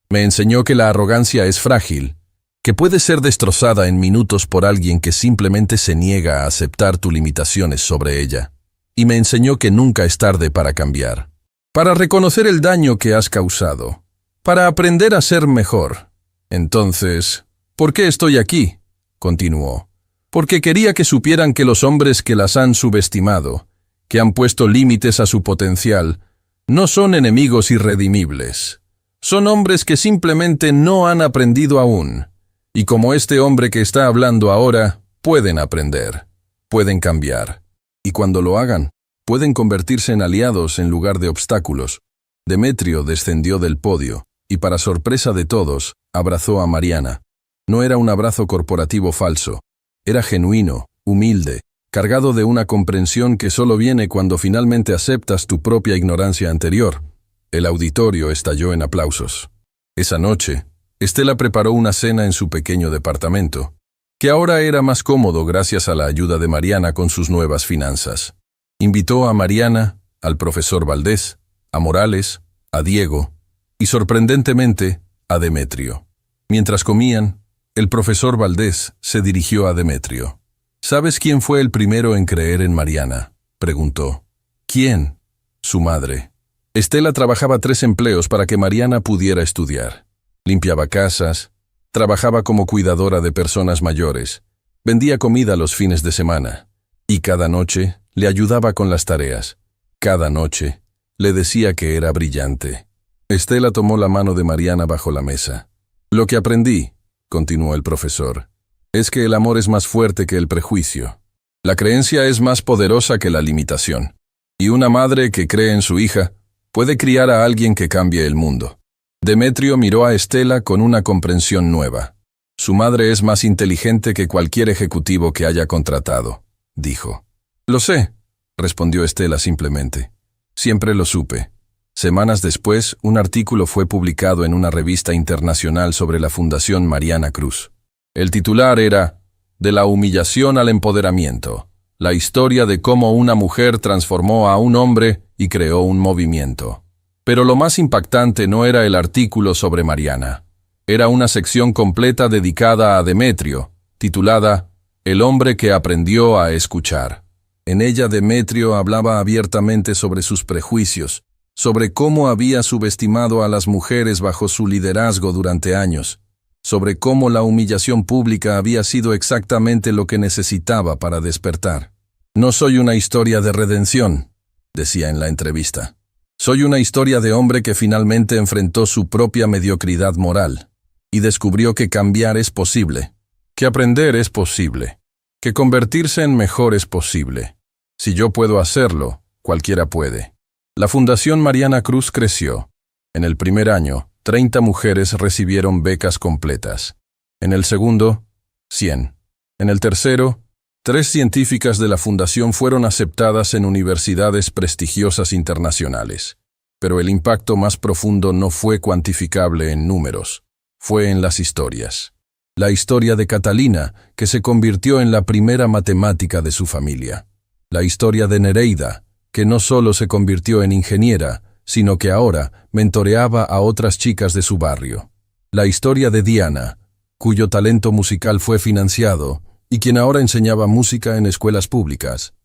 Me enseñó que la arrogancia es frágil, que puede ser destrozada en minutos por alguien que simplemente se niega a aceptar tus limitaciones sobre ella. y me enseñó que nunca es tarde para cambiar, para reconocer el daño que has causado, para aprender a ser mejor. Entonces, ¿por qué estoy aquí?, continuó. Porque quería que supieran que los hombres que las han subestimado, que han puesto límites a su potencial, no son enemigos irredimibles. Son hombres que simplemente no han aprendido aún. Y como este hombre que está hablando ahora, pueden aprender, pueden cambiar. Y cuando lo hagan, pueden convertirse en aliados en lugar de obstáculos. Demetrio descendió del podio, y para sorpresa de todos, abrazó a Mariana. No era un abrazo corporativo falso. Era genuino, humilde, cargado de una comprensión que solo viene cuando finalmente aceptas tu propia ignorancia anterior. El auditorio estalló en aplausos. Esa noche, Estela preparó una cena en su pequeño departamento, que ahora era más cómodo gracias a la ayuda de Mariana con sus nuevas finanzas. Invitó a Mariana, al profesor Valdés, a Morales, a Diego y, sorprendentemente, a Demetrio. Mientras comían, el profesor Valdés se dirigió a Demetrio. ¿Sabes quién fue el primero en creer en Mariana?, preguntó. ¿Quién? Su madre. Estela trabajaba 3 empleos para que Mariana pudiera estudiar. Limpiaba casas, trabajaba como cuidadora de personas mayores, vendía comida los fines de semana, y cada noche le ayudaba con las tareas. Cada noche le decía que era brillante. Estela tomó la mano de Mariana bajo la mesa. Lo que aprendí, continuó el profesor, es que el amor es más fuerte que el prejuicio. La creencia es más poderosa que la limitación. Y una madre que cree en su hija puede criar a alguien que cambie el mundo. Demetrio miró a Estela con una comprensión nueva. Su madre es más inteligente que cualquier ejecutivo que haya contratado, dijo. Lo sé, respondió Estela simplemente. Siempre lo supe. Semanas después, un artículo fue publicado en una revista internacional sobre la Fundación Mariana Cruz. El titular era «De la humillación al empoderamiento. La historia de cómo una mujer transformó a un hombre y creó un movimiento». Pero lo más impactante no era el artículo sobre Mariana. Era una sección completa dedicada a Demetrio, titulada «El hombre que aprendió a escuchar». En ella Demetrio hablaba abiertamente sobre sus prejuicios, sobre cómo había subestimado a las mujeres bajo su liderazgo durante años, sobre cómo la humillación pública había sido exactamente lo que necesitaba para despertar. «No soy una historia de redención», decía en la entrevista. «Soy una historia de hombre que finalmente enfrentó su propia mediocridad moral y descubrió que cambiar es posible, que aprender es posible, que convertirse en mejor es posible. Si yo puedo hacerlo, cualquiera puede». La Fundación Mariana Cruz creció. En el primer año, 30 mujeres recibieron becas completas. En el segundo, 100. En el tercero, 3 científicas de la Fundación fueron aceptadas en universidades prestigiosas internacionales. Pero el impacto más profundo no fue cuantificable en números, fue en las historias. La historia de Catalina, que se convirtió en la primera matemática de su familia. La historia de Nereida, que no solo se convirtió en ingeniera, sino que ahora mentoreaba a otras chicas de su barrio. La historia de Diana, cuyo talento musical fue financiado y quien ahora enseñaba música en escuelas públicas.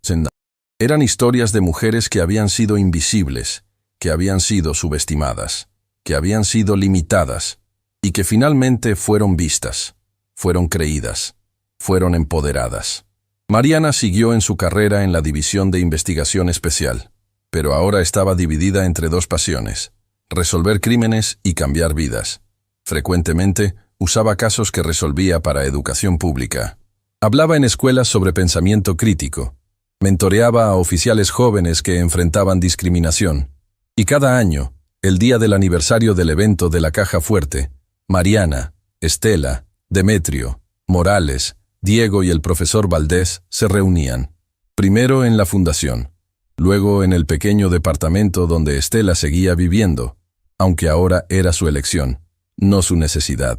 Eran historias de mujeres que habían sido invisibles, que habían sido subestimadas, que habían sido limitadas y que finalmente fueron vistas, fueron creídas, fueron empoderadas. Mariana siguió en su carrera en la División de Investigación Especial, pero ahora estaba dividida entre 2 pasiones: resolver crímenes y cambiar vidas. Frecuentemente, usaba casos que resolvía para educación pública. Hablaba en escuelas sobre pensamiento crítico. Mentoreaba a oficiales jóvenes que enfrentaban discriminación. Y cada año, el día del aniversario del evento de la Caja Fuerte, Mariana, Estela, Demetrio, Morales, Diego y el profesor Valdés se reunían. Primero en la fundación, luego en el pequeño departamento donde Estela seguía viviendo, aunque ahora era su elección, no su necesidad.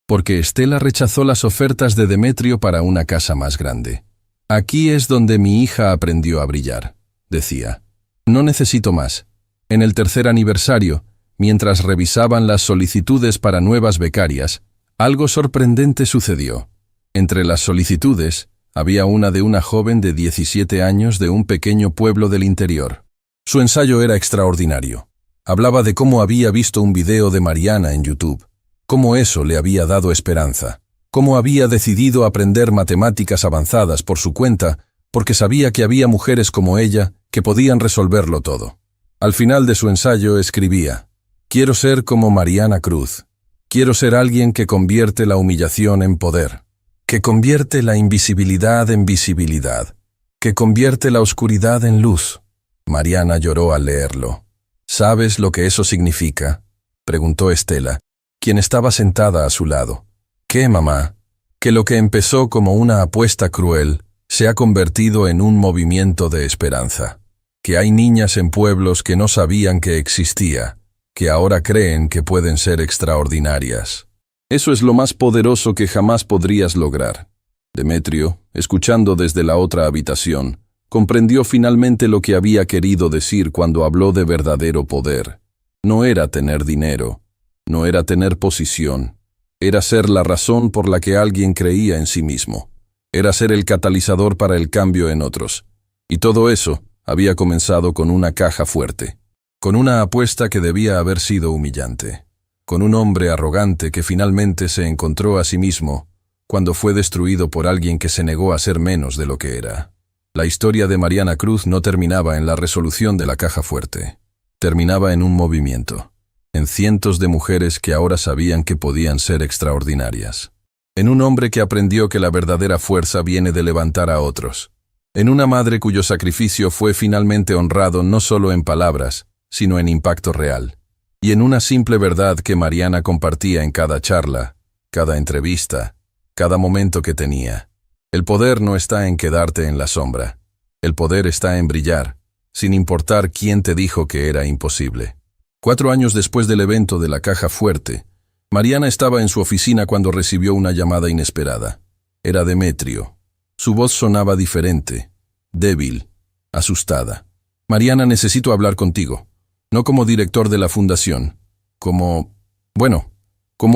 Porque Estela rechazó las ofertas de Demetrio para una casa más grande. «Aquí es donde mi hija aprendió a brillar», decía. «No necesito más». En el tercer aniversario, mientras revisaban las solicitudes para nuevas becarias, algo sorprendente sucedió. Entre las solicitudes, Había una de una joven de 17 años de un pequeño pueblo del interior. Su ensayo era extraordinario. Hablaba de cómo había visto un video de Mariana en YouTube, cómo eso le había dado esperanza, cómo había decidido aprender matemáticas avanzadas por su cuenta porque sabía que había mujeres como ella que podían resolverlo todo. Al final de su ensayo escribía: «Quiero ser como Mariana Cruz. Quiero ser alguien que convierte la humillación en poder, que convierte la invisibilidad en visibilidad, que convierte la oscuridad en luz». Mariana lloró al leerlo. «¿Sabes lo que eso significa?», preguntó Estela, quien estaba sentada a su lado. «¿Qué, mamá?». «Que lo que empezó como una apuesta cruel se ha convertido en un movimiento de esperanza. Que hay niñas en pueblos que no sabían que existía, que ahora creen que pueden ser extraordinarias. Eso es lo más poderoso que jamás podrías lograr». Demetrio, escuchando desde la otra habitación, comprendió finalmente lo que había querido decir cuando habló de verdadero poder. No era tener dinero, no era tener posición, era ser la razón por la que alguien creía en sí mismo, era ser el catalizador para el cambio en otros. Y todo eso había comenzado con una caja fuerte, con una apuesta que debía haber sido humillante, con un hombre arrogante que finalmente se encontró a sí mismo cuando fue destruido por alguien que se negó a ser menos de lo que era. La historia de Mariana Cruz no terminaba en la resolución de la caja fuerte. Terminaba en un movimiento, en cientos de mujeres que ahora sabían que podían ser extraordinarias. En un hombre que aprendió que la verdadera fuerza viene de levantar a otros. En una madre cuyo sacrificio fue finalmente honrado no solo en palabras, sino en impacto real. Y en una simple verdad que Mariana compartía en cada charla, cada entrevista, cada momento que tenía. El poder no está en quedarte en la sombra. El poder está en brillar, sin importar quién te dijo que era imposible. 4 años después del evento de la caja fuerte, Mariana estaba en su oficina cuando recibió una llamada inesperada. Era Demetrio. Su voz sonaba diferente, débil, asustada. «Mariana, necesito hablar contigo. No como director de la fundación, como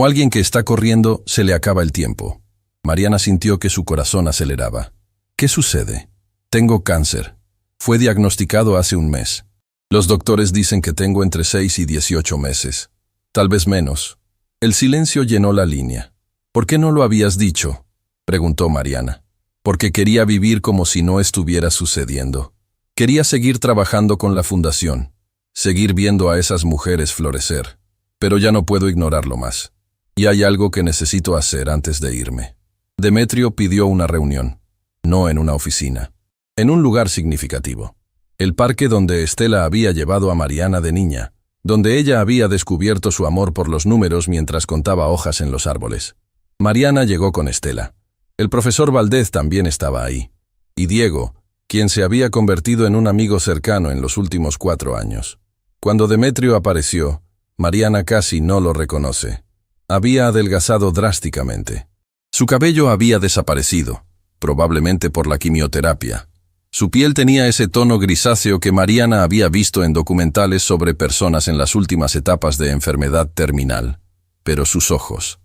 alguien que está corriendo, se le acaba el tiempo». Mariana sintió que su corazón aceleraba. «¿Qué sucede?». «Tengo cáncer. Fue diagnosticado hace un mes. Los doctores dicen que tengo entre 6 y 18 meses. Tal vez menos». El silencio llenó la línea. «¿Por qué no lo habías dicho?», preguntó Mariana. «Porque quería vivir como si no estuviera sucediendo. Quería seguir trabajando con la fundación, seguir viendo a esas mujeres florecer. Pero ya no puedo ignorarlo más. Y hay algo que necesito hacer antes de irme». Demetrio pidió una reunión, no en una oficina, en un lugar significativo. El parque donde Estela había llevado a Mariana de niña, donde ella había descubierto su amor por los números mientras contaba hojas en los árboles. Mariana llegó con Estela. El profesor Valdez también estaba ahí. Y Diego, quien se había convertido en un amigo cercano en los últimos 4 años. Cuando Demetrio apareció, Mariana casi no lo reconoce. Había adelgazado drásticamente. Su cabello había desaparecido, probablemente por la quimioterapia. Su piel tenía ese tono grisáceo que Mariana había visto en documentales sobre personas en las últimas etapas de enfermedad terminal. Pero sus ojos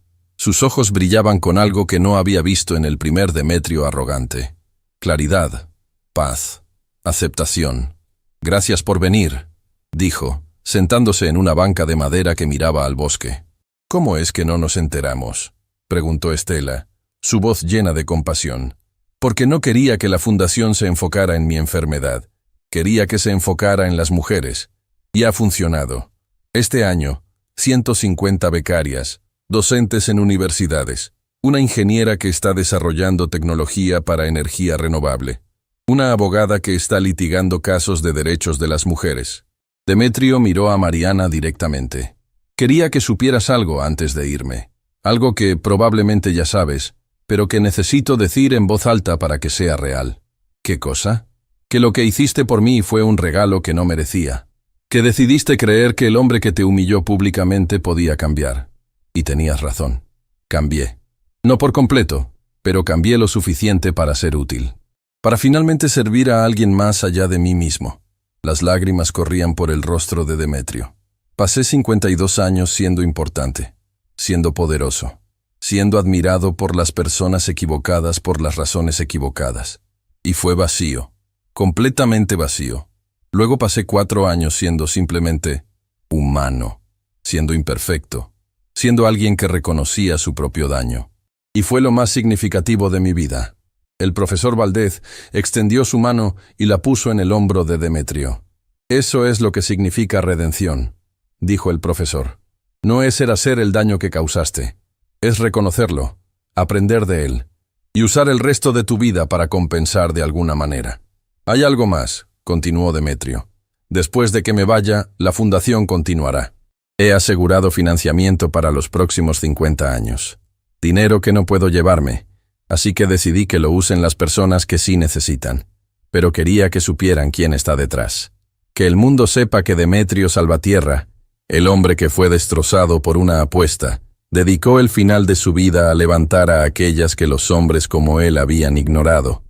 brillaban con algo que no había visto en el primer Demetrio arrogante. Claridad, paz, aceptación. «Gracias por venir», dijo, sentándose en una banca de madera que miraba al bosque. «¿Cómo es que no nos enteramos?», preguntó Estela, su voz llena de compasión. «Porque no quería que la fundación se enfocara en mi enfermedad. Quería que se enfocara en las mujeres. Y ha funcionado. Este año, 150 becarias, docentes en universidades, una ingeniera que está desarrollando tecnología para energía renovable, una abogada que está litigando casos de derechos de las mujeres». Demetrio miró a Mariana directamente. «Quería que supieras algo antes de irme. Algo que probablemente ya sabes, pero que necesito decir en voz alta para que sea real». «¿Qué cosa?». «Que lo que hiciste por mí fue un regalo que no merecía. Que decidiste creer que el hombre que te humilló públicamente podía cambiar. Y tenías razón. Cambié. No por completo, pero cambié lo suficiente para ser útil. Para finalmente servir a alguien más allá de mí mismo». Las lágrimas corrían por el rostro de Demetrio. «Pasé 52 años siendo importante, siendo poderoso, siendo admirado por las personas equivocadas por las razones equivocadas. Y fue vacío, completamente vacío. Luego pasé 4 años siendo simplemente humano, siendo imperfecto, siendo alguien que reconocía su propio daño. Y fue lo más significativo de mi vida. El profesor Valdez extendió su mano y la puso en el hombro de Demetrio. «Eso es lo que significa redención», dijo el profesor. «No es hacer el daño que causaste. Es reconocerlo, aprender de él, y usar el resto de tu vida para compensar de alguna manera». «Hay algo más», continuó Demetrio. «Después de que me vaya, la fundación continuará. He asegurado financiamiento para los próximos 50 años. Dinero que no puedo llevarme, así que decidí que lo usen las personas que sí necesitan. Pero quería que supieran quién está detrás. Que el mundo sepa que Demetrio Salvatierra, el hombre que fue destrozado por una apuesta, dedicó el final de su vida a levantar a aquellas que los hombres como él habían ignorado».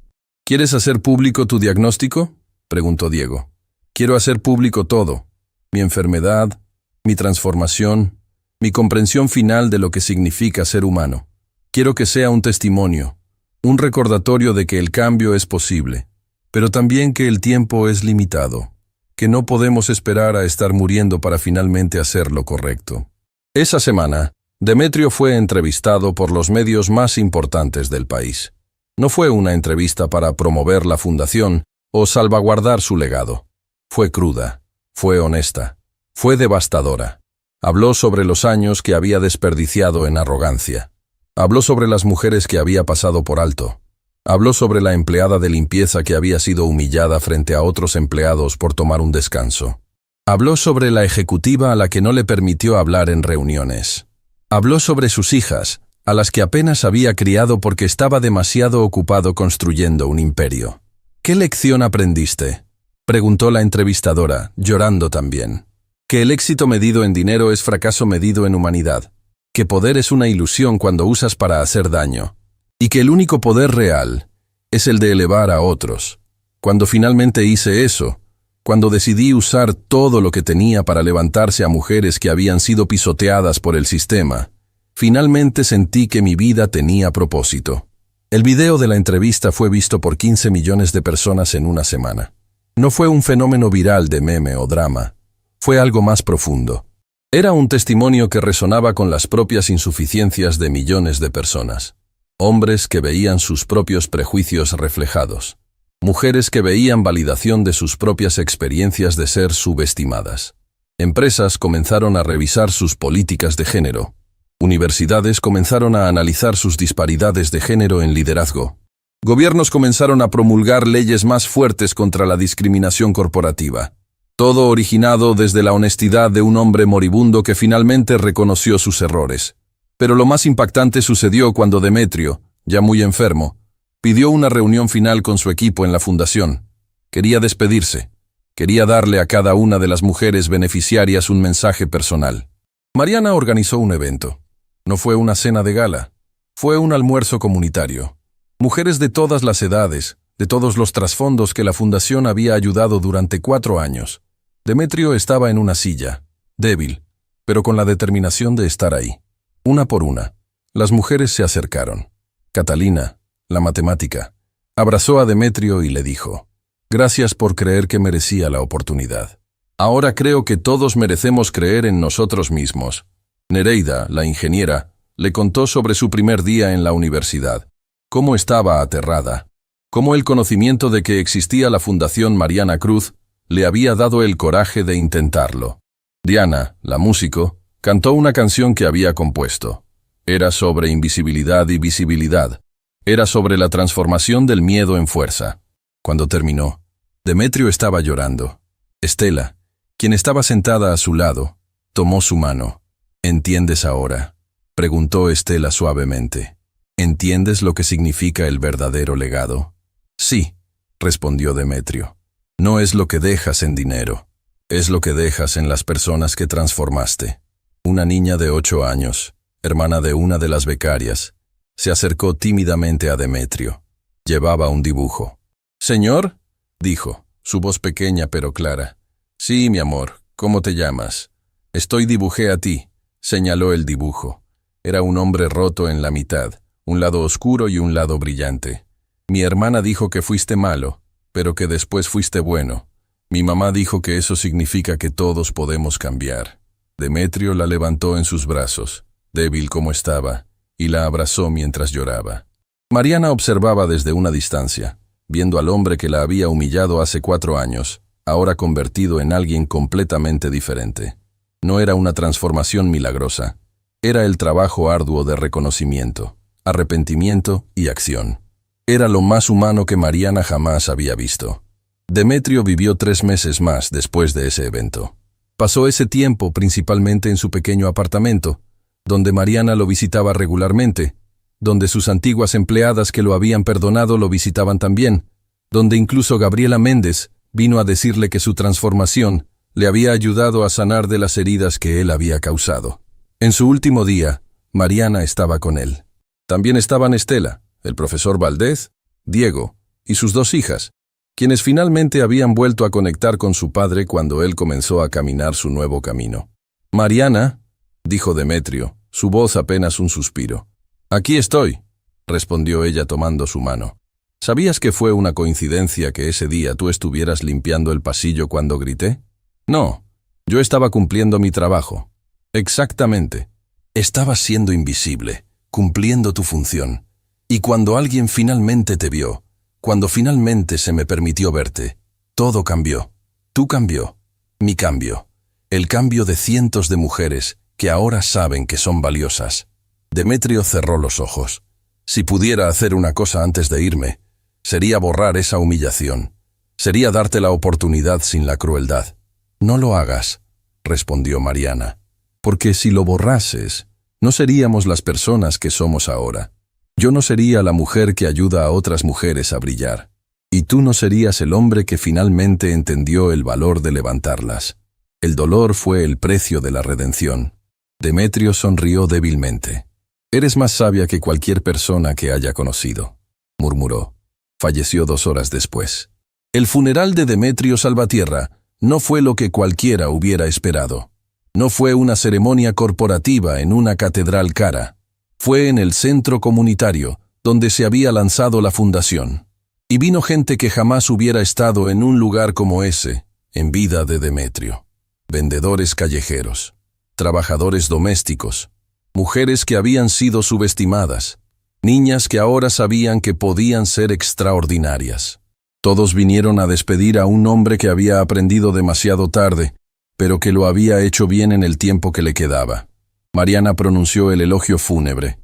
«¿Quieres hacer público tu diagnóstico?», preguntó Diego. «Quiero hacer público todo. Mi enfermedad, mi transformación, mi comprensión final de lo que significa ser humano. Quiero que sea un testimonio, un recordatorio de que el cambio es posible, pero también que el tiempo es limitado, que no podemos esperar a estar muriendo para finalmente hacer lo correcto». Esa semana, Demetrio fue entrevistado por los medios más importantes del país. No fue una entrevista para promover la fundación o salvaguardar su legado. Fue cruda, fue honesta, fue devastadora. Habló sobre los años que había desperdiciado en arrogancia. Habló sobre las mujeres que había pasado por alto. Habló sobre la empleada de limpieza que había sido humillada frente a otros empleados por tomar un descanso. Habló sobre la ejecutiva a la que no le permitió hablar en reuniones. Habló sobre sus hijas, a las que apenas había criado porque estaba demasiado ocupado construyendo un imperio. «¿Qué lección aprendiste?», preguntó la entrevistadora, llorando también. «Que el éxito medido en dinero es fracaso medido en humanidad. Que poder es una ilusión cuando usas para hacer daño. Y que el único poder real es el de elevar a otros. Cuando finalmente hice eso, cuando decidí usar todo lo que tenía para levantarse a mujeres que habían sido pisoteadas por el sistema, finalmente sentí que mi vida tenía propósito». El video de la entrevista fue visto por 15 millones de personas en una semana. No fue un fenómeno viral de meme o drama. Fue algo más profundo. Era un testimonio que resonaba con las propias insuficiencias de millones de personas. Hombres que veían sus propios prejuicios reflejados. Mujeres que veían validación de sus propias experiencias de ser subestimadas. Empresas comenzaron a revisar sus políticas de género. Universidades comenzaron a analizar sus disparidades de género en liderazgo. Gobiernos comenzaron a promulgar leyes más fuertes contra la discriminación corporativa. Todo originado desde la honestidad de un hombre moribundo que finalmente reconoció sus errores. Pero lo más impactante sucedió cuando Demetrio, ya muy enfermo, pidió una reunión final con su equipo en la fundación. Quería despedirse. Quería darle a cada una de las mujeres beneficiarias un mensaje personal. Mariana organizó un evento. No fue una cena de gala. Fue un almuerzo comunitario. Mujeres de todas las edades, de todos los trasfondos que la fundación había ayudado durante 4 años. Demetrio estaba en una silla, débil, pero con la determinación de estar ahí. Una por una, las mujeres se acercaron. Catalina, la matemática, abrazó a Demetrio y le dijo: «Gracias por creer que merecía la oportunidad. Ahora creo que todos merecemos creer en nosotros mismos». Nereida, la ingeniera, le contó sobre su primer día en la universidad. Cómo estaba aterrada. Cómo el conocimiento de que existía la Fundación Mariana Cruz le había dado el coraje de intentarlo. Diana, la músico, cantó una canción que había compuesto. Era sobre invisibilidad y visibilidad. Era sobre la transformación del miedo en fuerza. Cuando terminó, Demetrio estaba llorando. Estela, quien estaba sentada a su lado, tomó su mano. «¿Entiendes ahora?», preguntó Estela suavemente. «¿Entiendes lo que significa el verdadero legado?». «Sí», respondió Demetrio. «No es lo que dejas en dinero, es lo que dejas en las personas que transformaste». Una niña de 8 años, hermana de una de las becarias, se acercó tímidamente a Demetrio. Llevaba un dibujo. «¿Señor?», dijo, su voz pequeña pero clara. «Sí, mi amor, ¿cómo te llamas?». «Dibujé a ti», señaló el dibujo. Era un hombre roto en la mitad, un lado oscuro y un lado brillante. Mi hermana dijo que fuiste malo, pero que después fuiste bueno. Mi mamá dijo que eso significa que todos podemos cambiar. Demetrio la levantó en sus brazos, débil como estaba, y la abrazó mientras lloraba. Mariana observaba desde una distancia, viendo al hombre que la había humillado hace 4 años, ahora convertido en alguien completamente diferente. No era una transformación milagrosa, era el trabajo arduo de reconocimiento, arrepentimiento y acción. Era lo más humano que Mariana jamás había visto. Demetrio vivió 3 meses más después de ese evento. Pasó ese tiempo principalmente en su pequeño apartamento, donde Mariana lo visitaba regularmente, donde sus antiguas empleadas que lo habían perdonado lo visitaban también, donde incluso Gabriela Méndez vino a decirle que su transformación le había ayudado a sanar de las heridas que él había causado. En su último día, Mariana estaba con él. También estaban Estela, el profesor Valdez, Diego y sus 2 hijas, quienes finalmente habían vuelto a conectar con su padre cuando él comenzó a caminar su nuevo camino. «Mariana», dijo Demetrio, su voz apenas un suspiro. «Aquí estoy», respondió ella tomando su mano. «¿Sabías que fue una coincidencia que ese día tú estuvieras limpiando el pasillo cuando grité?» «No, yo estaba cumpliendo mi trabajo». «Exactamente. Estabas siendo invisible, cumpliendo tu función. Y cuando alguien finalmente te vio, cuando finalmente se me permitió verte, todo cambió. Tú cambió, mi cambio, el cambio de cientos de mujeres que ahora saben que son valiosas». Demetrio cerró los ojos. Si pudiera hacer una cosa antes de irme, sería borrar esa humillación. Sería darte la oportunidad sin la crueldad. «No lo hagas», respondió Mariana, «porque si lo borrases, no seríamos las personas que somos ahora. Yo no sería la mujer que ayuda a otras mujeres a brillar. Y tú no serías el hombre que finalmente entendió el valor de levantarlas. El dolor fue el precio de la redención». Demetrio sonrió débilmente. «Eres más sabia que cualquier persona que haya conocido», murmuró. Falleció 2 horas después. El funeral de Demetrio Salvatierra no fue lo que cualquiera hubiera esperado. No fue una ceremonia corporativa en una catedral cara. Fue en el centro comunitario, donde se había lanzado la fundación. Y vino gente que jamás hubiera estado en un lugar como ese, en vida de Demetrio. Vendedores callejeros, trabajadores domésticos, mujeres que habían sido subestimadas, niñas que ahora sabían que podían ser extraordinarias. Todos vinieron a despedir a un hombre que había aprendido demasiado tarde, pero que lo había hecho bien en el tiempo que le quedaba. Mariana pronunció el elogio fúnebre.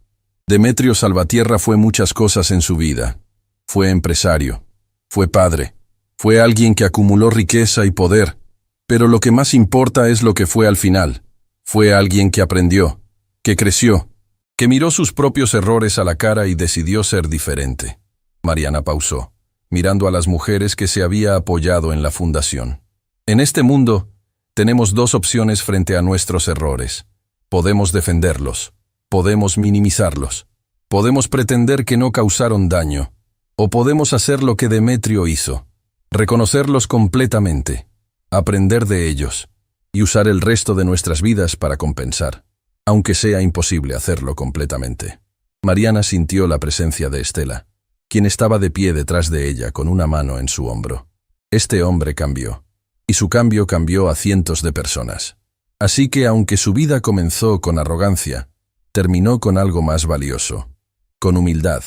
Demetrio Salvatierra fue muchas cosas en su vida. Fue empresario, fue padre, fue alguien que acumuló riqueza y poder, pero lo que más importa es lo que fue al final. Fue alguien que aprendió, que creció, que miró sus propios errores a la cara y decidió ser diferente. Mariana pausó, mirando a las mujeres que se había apoyado en la fundación. En este mundo, tenemos 2 opciones frente a nuestros errores. Podemos defenderlos, podemos minimizarlos, podemos pretender que no causaron daño, o podemos hacer lo que Demetrio hizo, reconocerlos completamente, aprender de ellos, y usar el resto de nuestras vidas para compensar, aunque sea imposible hacerlo completamente. Mariana sintió la presencia de Estela, quien estaba de pie detrás de ella con una mano en su hombro. Este hombre cambió, y su cambio cambió a cientos de personas. Así que aunque su vida comenzó con arrogancia, terminó con algo más valioso, con humildad,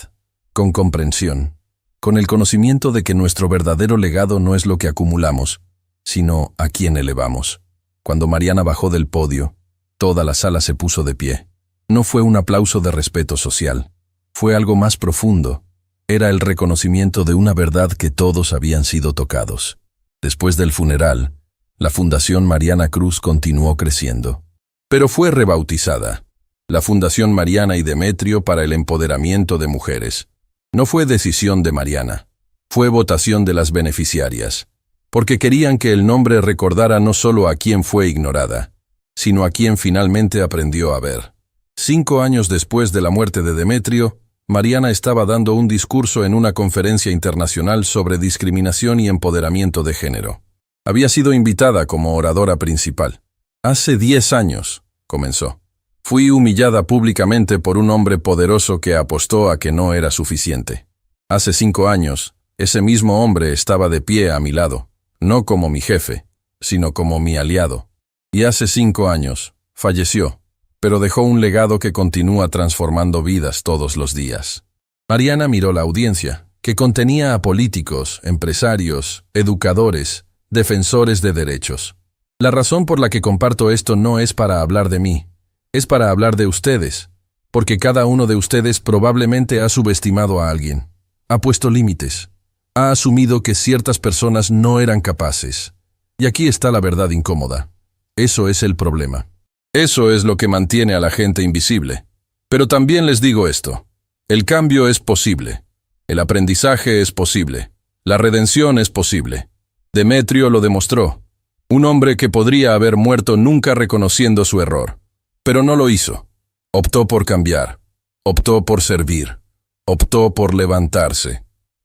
con comprensión, con el conocimiento de que nuestro verdadero legado no es lo que acumulamos, sino a quién elevamos. Cuando Mariana bajó del podio, toda la sala se puso de pie. No fue un aplauso de respeto social, fue algo más profundo. Era el reconocimiento de una verdad que todos habían sido tocados. Después del funeral, la Fundación Mariana Cruz continuó creciendo, pero fue rebautizada. La Fundación Mariana y Demetrio para el Empoderamiento de Mujeres. No fue decisión de Mariana, fue votación de las beneficiarias, porque querían que el nombre recordara no solo a quien fue ignorada, sino a quien finalmente aprendió a ver. 5 años después de la muerte de Demetrio, Mariana estaba dando un discurso en una conferencia internacional sobre discriminación y empoderamiento de género. Había sido invitada como oradora principal. «Hace 10 años», comenzó, Fui humillada públicamente por un hombre poderoso que apostó a que no era suficiente. Hace 5 años, ese mismo hombre estaba de pie a mi lado, no como mi jefe, sino como mi aliado. Y hace 5 años, falleció, pero dejó un legado que continúa transformando vidas todos los días. Mariana miró la audiencia, que contenía a políticos, empresarios, educadores, defensores de derechos. La razón por la que comparto esto no es para hablar de mí, es para hablar de ustedes, porque cada uno de ustedes probablemente ha subestimado a alguien, ha puesto límites, ha asumido que ciertas personas no eran capaces. Y aquí está la verdad incómoda. Eso es el problema. Eso es lo que mantiene a la gente invisible. Pero también les digo esto. El cambio es posible. El aprendizaje es posible. La redención es posible. Demetrio lo demostró. Un hombre que podría haber muerto nunca reconociendo su error. Pero no lo hizo. Optó por cambiar. Optó por servir. Optó por levantarse.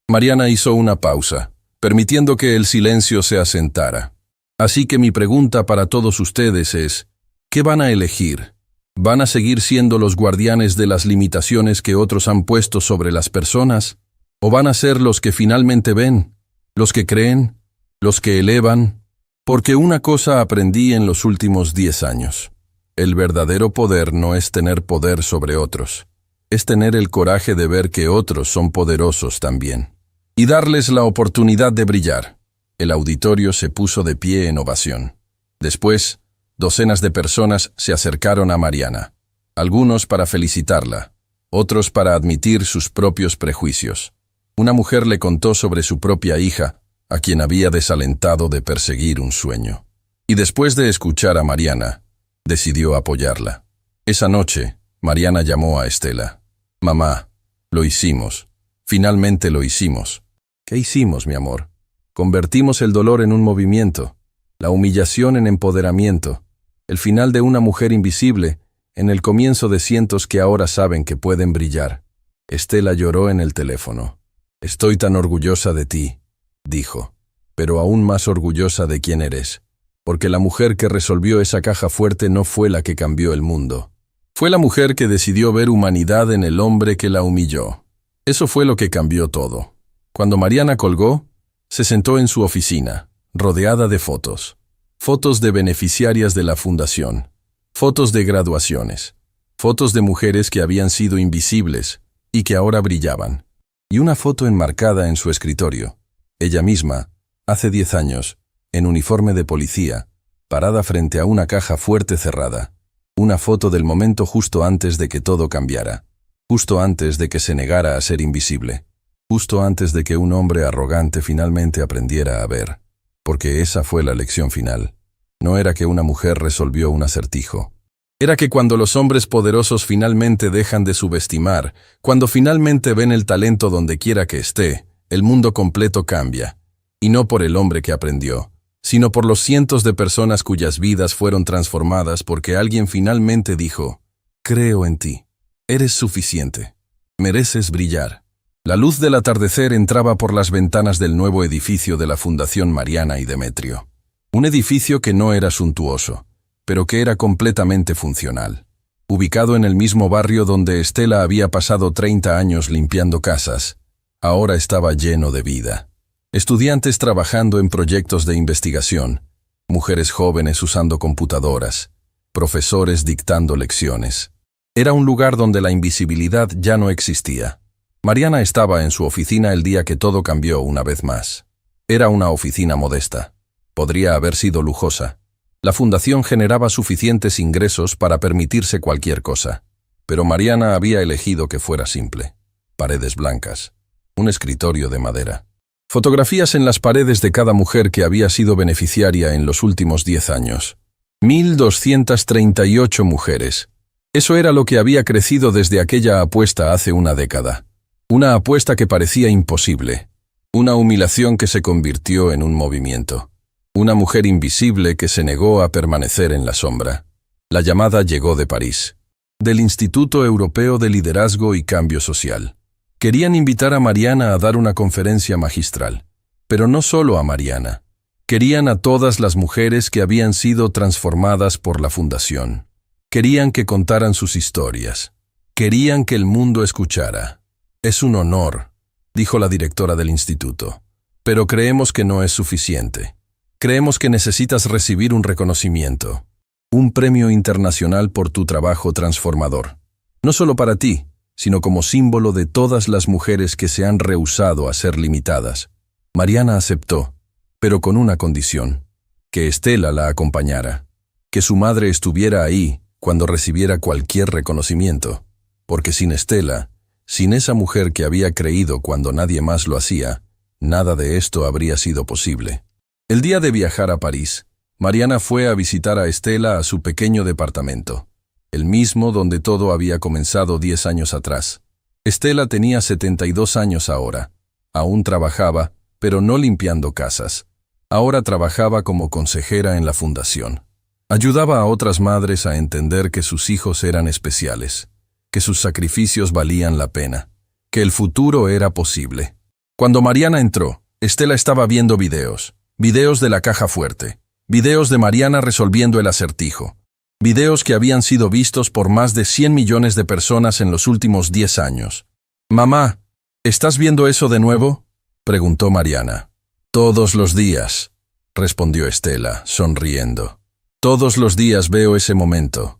Mariana hizo una pausa, permitiendo que el silencio se asentara. Así que mi pregunta para todos ustedes es, ¿qué van a elegir? ¿Van a seguir siendo los guardianes de las limitaciones que otros han puesto sobre las personas? ¿O van a ser los que finalmente ven, los que creen, los que elevan? Porque una cosa aprendí en los últimos 10 años. El verdadero poder no es tener poder sobre otros, es tener el coraje de ver que otros son poderosos también. Y darles la oportunidad de brillar. El auditorio se puso de pie en ovación. Después, docenas de personas se acercaron a Mariana, algunos para felicitarla, otros para admitir sus propios prejuicios. Una mujer le contó sobre su propia hija, a quien había desalentado de perseguir un sueño. Y después de escuchar a Mariana, decidió apoyarla. Esa noche, Mariana llamó a Estela. «Mamá, lo hicimos. Finalmente lo hicimos». «¿Qué hicimos, mi amor?» «Convertimos el dolor en un movimiento, la humillación en empoderamiento, el final de una mujer invisible en el comienzo de cientos que ahora saben que pueden brillar». Estela lloró en el teléfono. «Estoy tan orgullosa de ti», dijo, «pero aún más orgullosa de quién eres, porque la mujer que resolvió esa caja fuerte no fue la que cambió el mundo. Fue la mujer que decidió ver humanidad en el hombre que la humilló. Eso fue lo que cambió todo». Cuando Mariana colgó, se sentó en su oficina, rodeada de fotos. Fotos de beneficiarias de la fundación, fotos de graduaciones, fotos de mujeres que habían sido invisibles y que ahora brillaban. Y una foto enmarcada en su escritorio. Ella misma, hace 10 años, en uniforme de policía, parada frente a una caja fuerte cerrada. Una foto del momento justo antes de que todo cambiara, justo antes de que se negara a ser invisible. Justo antes de que un hombre arrogante finalmente aprendiera a ver, porque esa fue la lección final. No era que una mujer resolvió un acertijo. Era que cuando los hombres poderosos finalmente dejan de subestimar, cuando finalmente ven el talento donde quiera que esté, el mundo completo cambia. Y no por el hombre que aprendió, sino por los cientos de personas cuyas vidas fueron transformadas porque alguien finalmente dijo, «Creo en ti. Eres suficiente. Mereces brillar». La luz del atardecer entraba por las ventanas del nuevo edificio de la Fundación Mariana y Demetrio. Un edificio que no era suntuoso, pero que era completamente funcional. Ubicado en el mismo barrio donde Estela había pasado 30 años limpiando casas, ahora estaba lleno de vida. Estudiantes trabajando en proyectos de investigación, mujeres jóvenes usando computadoras, profesores dictando lecciones. Era un lugar donde la invisibilidad ya no existía. Mariana estaba en su oficina el día que todo cambió una vez más. Era una oficina modesta. Podría haber sido lujosa. La fundación generaba suficientes ingresos para permitirse cualquier cosa. Pero Mariana había elegido que fuera simple. Paredes blancas. Un escritorio de madera. Fotografías en las paredes de cada mujer que había sido beneficiaria en los últimos 10 años. 1.238 mujeres. Eso era lo que había crecido desde aquella apuesta hace una década. Una apuesta que parecía imposible. Una humillación que se convirtió en un movimiento. Una mujer invisible que se negó a permanecer en la sombra. La llamada llegó de París, del Instituto Europeo de Liderazgo y Cambio Social. Querían invitar a Mariana a dar una conferencia magistral. Pero no solo a Mariana. Querían a todas las mujeres que habían sido transformadas por la fundación. Querían que contaran sus historias. Querían que el mundo escuchara. Es un honor, dijo la directora del instituto. Pero creemos que no es suficiente. Creemos que necesitas recibir un reconocimiento. Un premio internacional por tu trabajo transformador. No solo para ti, sino como símbolo de todas las mujeres que se han rehusado a ser limitadas. Mariana aceptó, pero con una condición: que Estela la acompañara, que su madre estuviera ahí cuando recibiera cualquier reconocimiento, porque sin Estela, sin esa mujer que había creído cuando nadie más lo hacía, nada de esto habría sido posible. El día de viajar a París, Mariana fue a visitar a Estela a su pequeño departamento, el mismo donde todo había comenzado 10 años atrás. Estela tenía 72 años ahora. Aún trabajaba, pero no limpiando casas. Ahora trabajaba como consejera en la fundación. Ayudaba a otras madres a entender que sus hijos eran especiales, que sus sacrificios valían la pena, que el futuro era posible. Cuando Mariana entró, Estela estaba viendo videos de la caja fuerte, videos de Mariana resolviendo el acertijo, videos que habían sido vistos por más de 100 millones de personas en los últimos 10 años. «Mamá, ¿estás viendo eso de nuevo?», preguntó Mariana. «Todos los días», respondió Estela, sonriendo. «Todos los días veo ese momento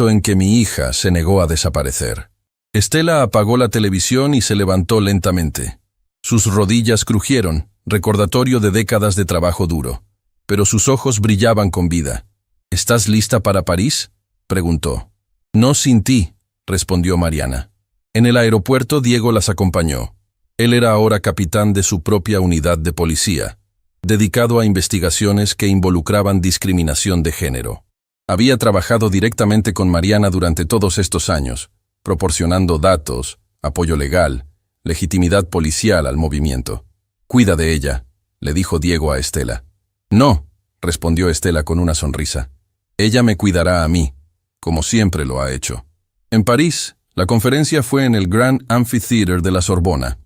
en que mi hija se negó a desaparecer». Estela apagó la televisión y se levantó lentamente. Sus rodillas crujieron, recordatorio de décadas de trabajo duro, pero sus ojos brillaban con vida. «¿Estás lista para París?», preguntó. «No sin ti», respondió Mariana. En el aeropuerto Diego las acompañó. Él era ahora capitán de su propia unidad de policía, dedicado a investigaciones que involucraban discriminación de género. Había trabajado directamente con Mariana durante todos estos años, proporcionando datos, apoyo legal, legitimidad policial al movimiento. «Cuida de ella», le dijo Diego a Estela. «No», respondió Estela con una sonrisa. «Ella me cuidará a mí, como siempre lo ha hecho». En París, la conferencia fue en el Grand Amphitheatre de la Sorbona,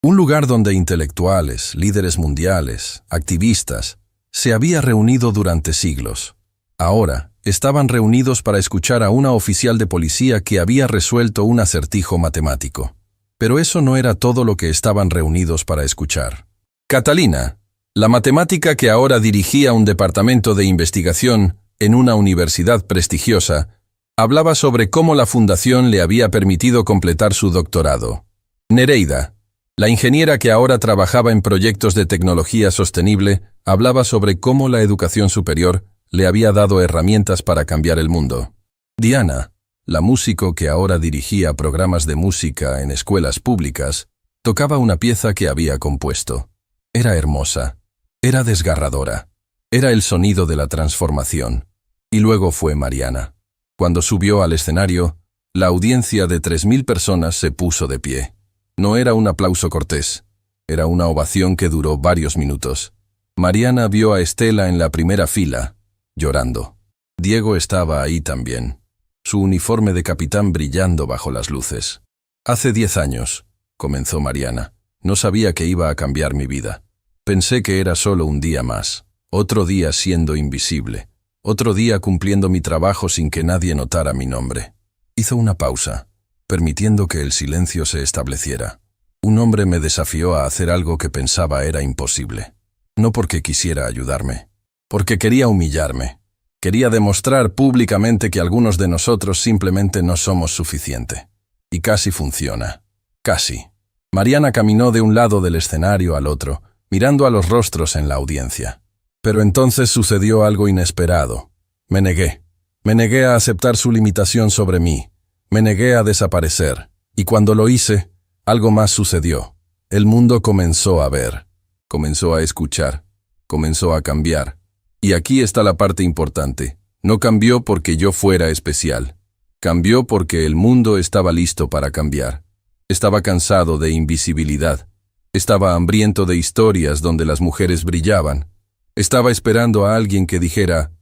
un lugar donde intelectuales, líderes mundiales, activistas, se había reunido durante siglos. Ahora, estaban reunidos para escuchar a una oficial de policía que había resuelto un acertijo matemático. Pero eso no era todo lo que estaban reunidos para escuchar. Catalina, la matemática que ahora dirigía un departamento de investigación en una universidad prestigiosa, hablaba sobre cómo la fundación le había permitido completar su doctorado. Nereida, la ingeniera que ahora trabajaba en proyectos de tecnología sostenible, hablaba sobre cómo la educación superior le había dado herramientas para cambiar el mundo. Diana, la músico que ahora dirigía programas de música en escuelas públicas, tocaba una pieza que había compuesto. Era hermosa, era desgarradora, era el sonido de la transformación. Y luego fue Mariana. Cuando subió al escenario, la audiencia de 3.000 personas se puso de pie. No era un aplauso cortés, era una ovación que duró varios minutos. Mariana vio a Estela en la primera fila, llorando. Diego estaba ahí también, su uniforme de capitán brillando bajo las luces. «Hace 10 años», comenzó Mariana, «no sabía que iba a cambiar mi vida. Pensé que era solo un día más, otro día siendo invisible, otro día cumpliendo mi trabajo sin que nadie notara mi nombre». Hizo una pausa, permitiendo que el silencio se estableciera. «Un hombre me desafió a hacer algo que pensaba era imposible. No porque quisiera ayudarme, porque quería humillarme. Quería demostrar públicamente que algunos de nosotros simplemente no somos suficiente. Y casi funciona. Casi». Mariana caminó de un lado del escenario al otro, mirando a los rostros en la audiencia. Pero entonces sucedió algo inesperado. Me negué. Me negué a aceptar su limitación sobre mí. Me negué a desaparecer. Y cuando lo hice, algo más sucedió. El mundo comenzó a ver, comenzó a escuchar, comenzó a cambiar. Y aquí está la parte importante. No cambió porque yo fuera especial. Cambió porque el mundo estaba listo para cambiar. Estaba cansado de invisibilidad. Estaba hambriento de historias donde las mujeres brillaban. Estaba esperando a alguien que dijera: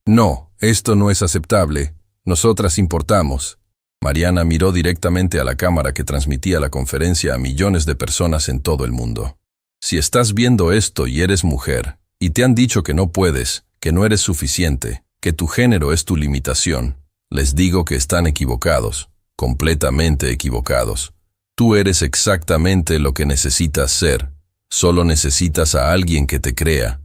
«No, esto no es aceptable. Nosotras importamos». Mariana miró directamente a la cámara que transmitía la conferencia a millones de personas en todo el mundo. «Si estás viendo esto y eres mujer, y te han dicho que no puedes, que no eres suficiente, que tu género es tu limitación, Les digo que están equivocados, completamente equivocados. Tú eres exactamente lo que necesitas ser. Solo necesitas a alguien que te crea.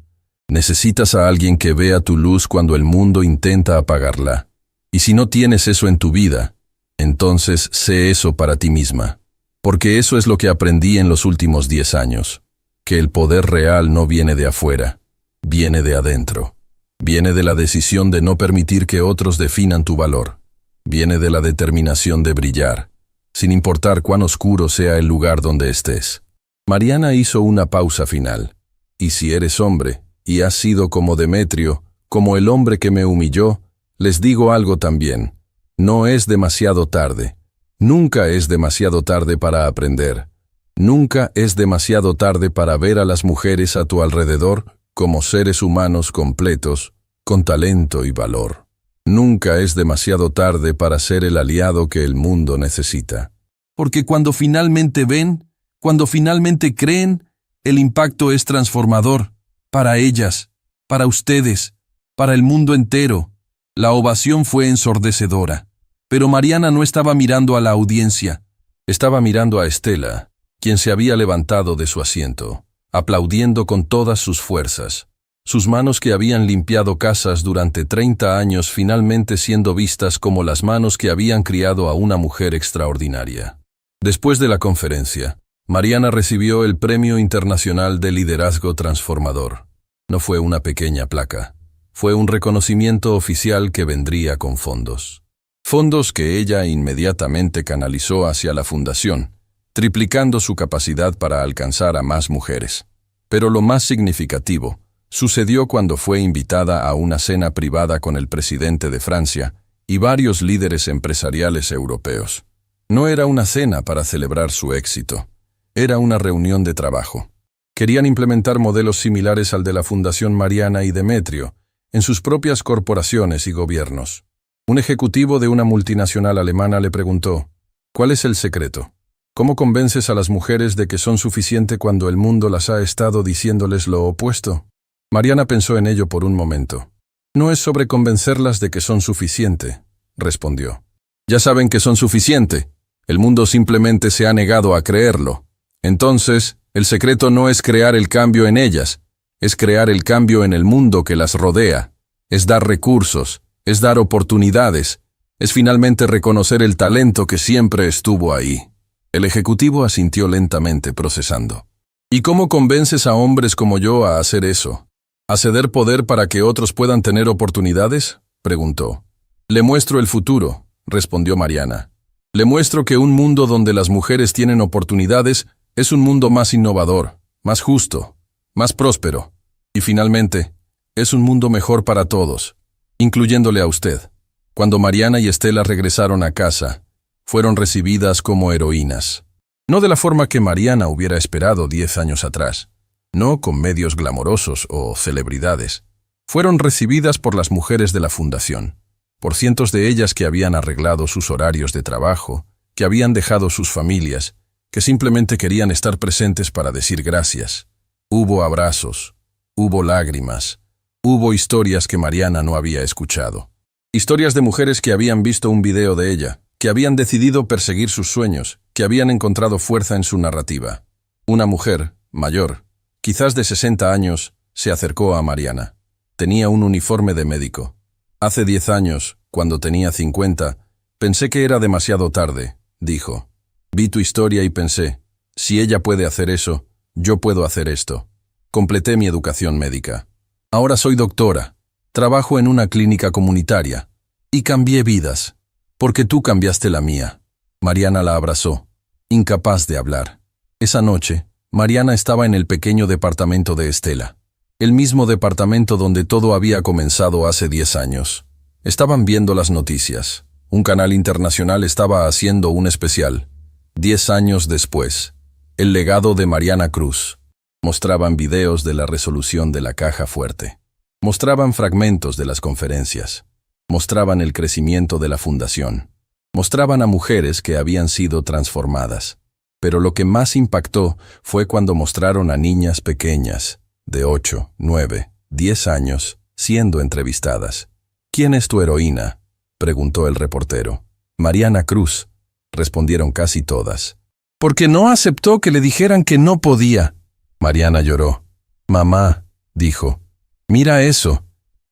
Necesitas a alguien que vea tu luz cuando el mundo intenta apagarla. Y si no tienes eso en tu vida, entonces sé eso para ti misma. Porque eso es lo que aprendí en los últimos 10 años. Que el poder real no viene de afuera, viene de adentro. Viene de la decisión de no permitir que otros definan tu valor. Viene de la determinación de brillar, sin importar cuán oscuro sea el lugar donde estés. Mariana hizo una pausa final. Y si eres hombre, y has sido como Demetrio, como el hombre que me humilló, les digo algo también. No es demasiado tarde. Nunca es demasiado tarde para aprender. Nunca es demasiado tarde para ver a las mujeres a tu alrededor como seres humanos completos, con talento y valor. Nunca es demasiado tarde para ser el aliado que el mundo necesita. Porque cuando finalmente ven, cuando finalmente creen, el impacto es transformador. Para ellas, para ustedes, para el mundo entero. La ovación fue ensordecedora. Pero Mariana no estaba mirando a la audiencia. Estaba mirando a Estela, quien se había levantado de su asiento, aplaudiendo con todas sus fuerzas. Sus manos que habían limpiado casas durante 30 años finalmente siendo vistas como las manos que habían criado a una mujer extraordinaria. Después de la conferencia, Mariana recibió el Premio Internacional de Liderazgo Transformador. No fue una pequeña placa. Fue un reconocimiento oficial que vendría con fondos. Fondos que ella inmediatamente canalizó hacia la fundación, triplicando su capacidad para alcanzar a más mujeres. Pero lo más significativo sucedió cuando fue invitada a una cena privada con el presidente de Francia y varios líderes empresariales europeos. No era una cena para celebrar su éxito. Era una reunión de trabajo. Querían implementar modelos similares al de la Fundación Mariana y Demetrio en sus propias corporaciones y gobiernos. Un ejecutivo de una multinacional alemana le preguntó, ¿cuál es el secreto? ¿Cómo convences a las mujeres de que son suficiente cuando el mundo las ha estado diciéndoles lo opuesto? Mariana pensó en ello por un momento. No es sobre convencerlas de que son suficiente, respondió. Ya saben que son suficiente. El mundo simplemente se ha negado a creerlo. Entonces, el secreto no es crear el cambio en ellas, es crear el cambio en el mundo que las rodea, es dar recursos, es dar oportunidades, es finalmente reconocer el talento que siempre estuvo ahí. El ejecutivo asintió lentamente, procesando. ¿Y cómo convences a hombres como yo a hacer eso? ¿A ceder poder para que otros puedan tener oportunidades?, preguntó. Le muestro el futuro, respondió Mariana. Le muestro que un mundo donde las mujeres tienen oportunidades es un mundo más innovador, más justo, más próspero. Y finalmente, es un mundo mejor para todos, incluyéndole a usted. Cuando Mariana y Estela regresaron a casa, fueron recibidas como heroínas. No de la forma que Mariana hubiera esperado 10 años atrás, no con medios glamorosos o celebridades. Fueron recibidas por las mujeres de la fundación, por cientos de ellas que habían arreglado sus horarios de trabajo, que habían dejado sus familias, que simplemente querían estar presentes para decir gracias. Hubo abrazos, hubo lágrimas, hubo historias que Mariana no había escuchado. Historias de mujeres que habían visto un video de ella, que habían decidido perseguir sus sueños, que habían encontrado fuerza en su narrativa. Una mujer, mayor, quizás de 60 años, se acercó a Mariana. Tenía un uniforme de médico. Hace 10 años, cuando tenía 50, pensé que era demasiado tarde, dijo. Vi tu historia y pensé, si ella puede hacer eso, yo puedo hacer esto. Completé mi educación médica. Ahora soy doctora, trabajo en una clínica comunitaria, y cambié vidas, porque tú cambiaste la mía. Mariana la abrazó, incapaz de hablar. Esa noche, Mariana estaba en el pequeño departamento de Estela, el mismo departamento donde todo había comenzado hace 10 años. Estaban viendo las noticias. Un canal internacional estaba haciendo un especial. 10 años después, el legado de Mariana Cruz. Mostraban videos de la resolución de la caja fuerte. Mostraban fragmentos de las conferencias. Mostraban el crecimiento de la fundación. Mostraban a mujeres que habían sido transformadas. Pero lo que más impactó fue cuando mostraron a niñas pequeñas, de 8, 9, 10 años, siendo entrevistadas. ¿Quién es tu heroína? preguntó el reportero. Mariana Cruz, respondieron casi todas. Porque no aceptó que le dijeran que no podía. Mariana lloró. Mamá, dijo, mira eso.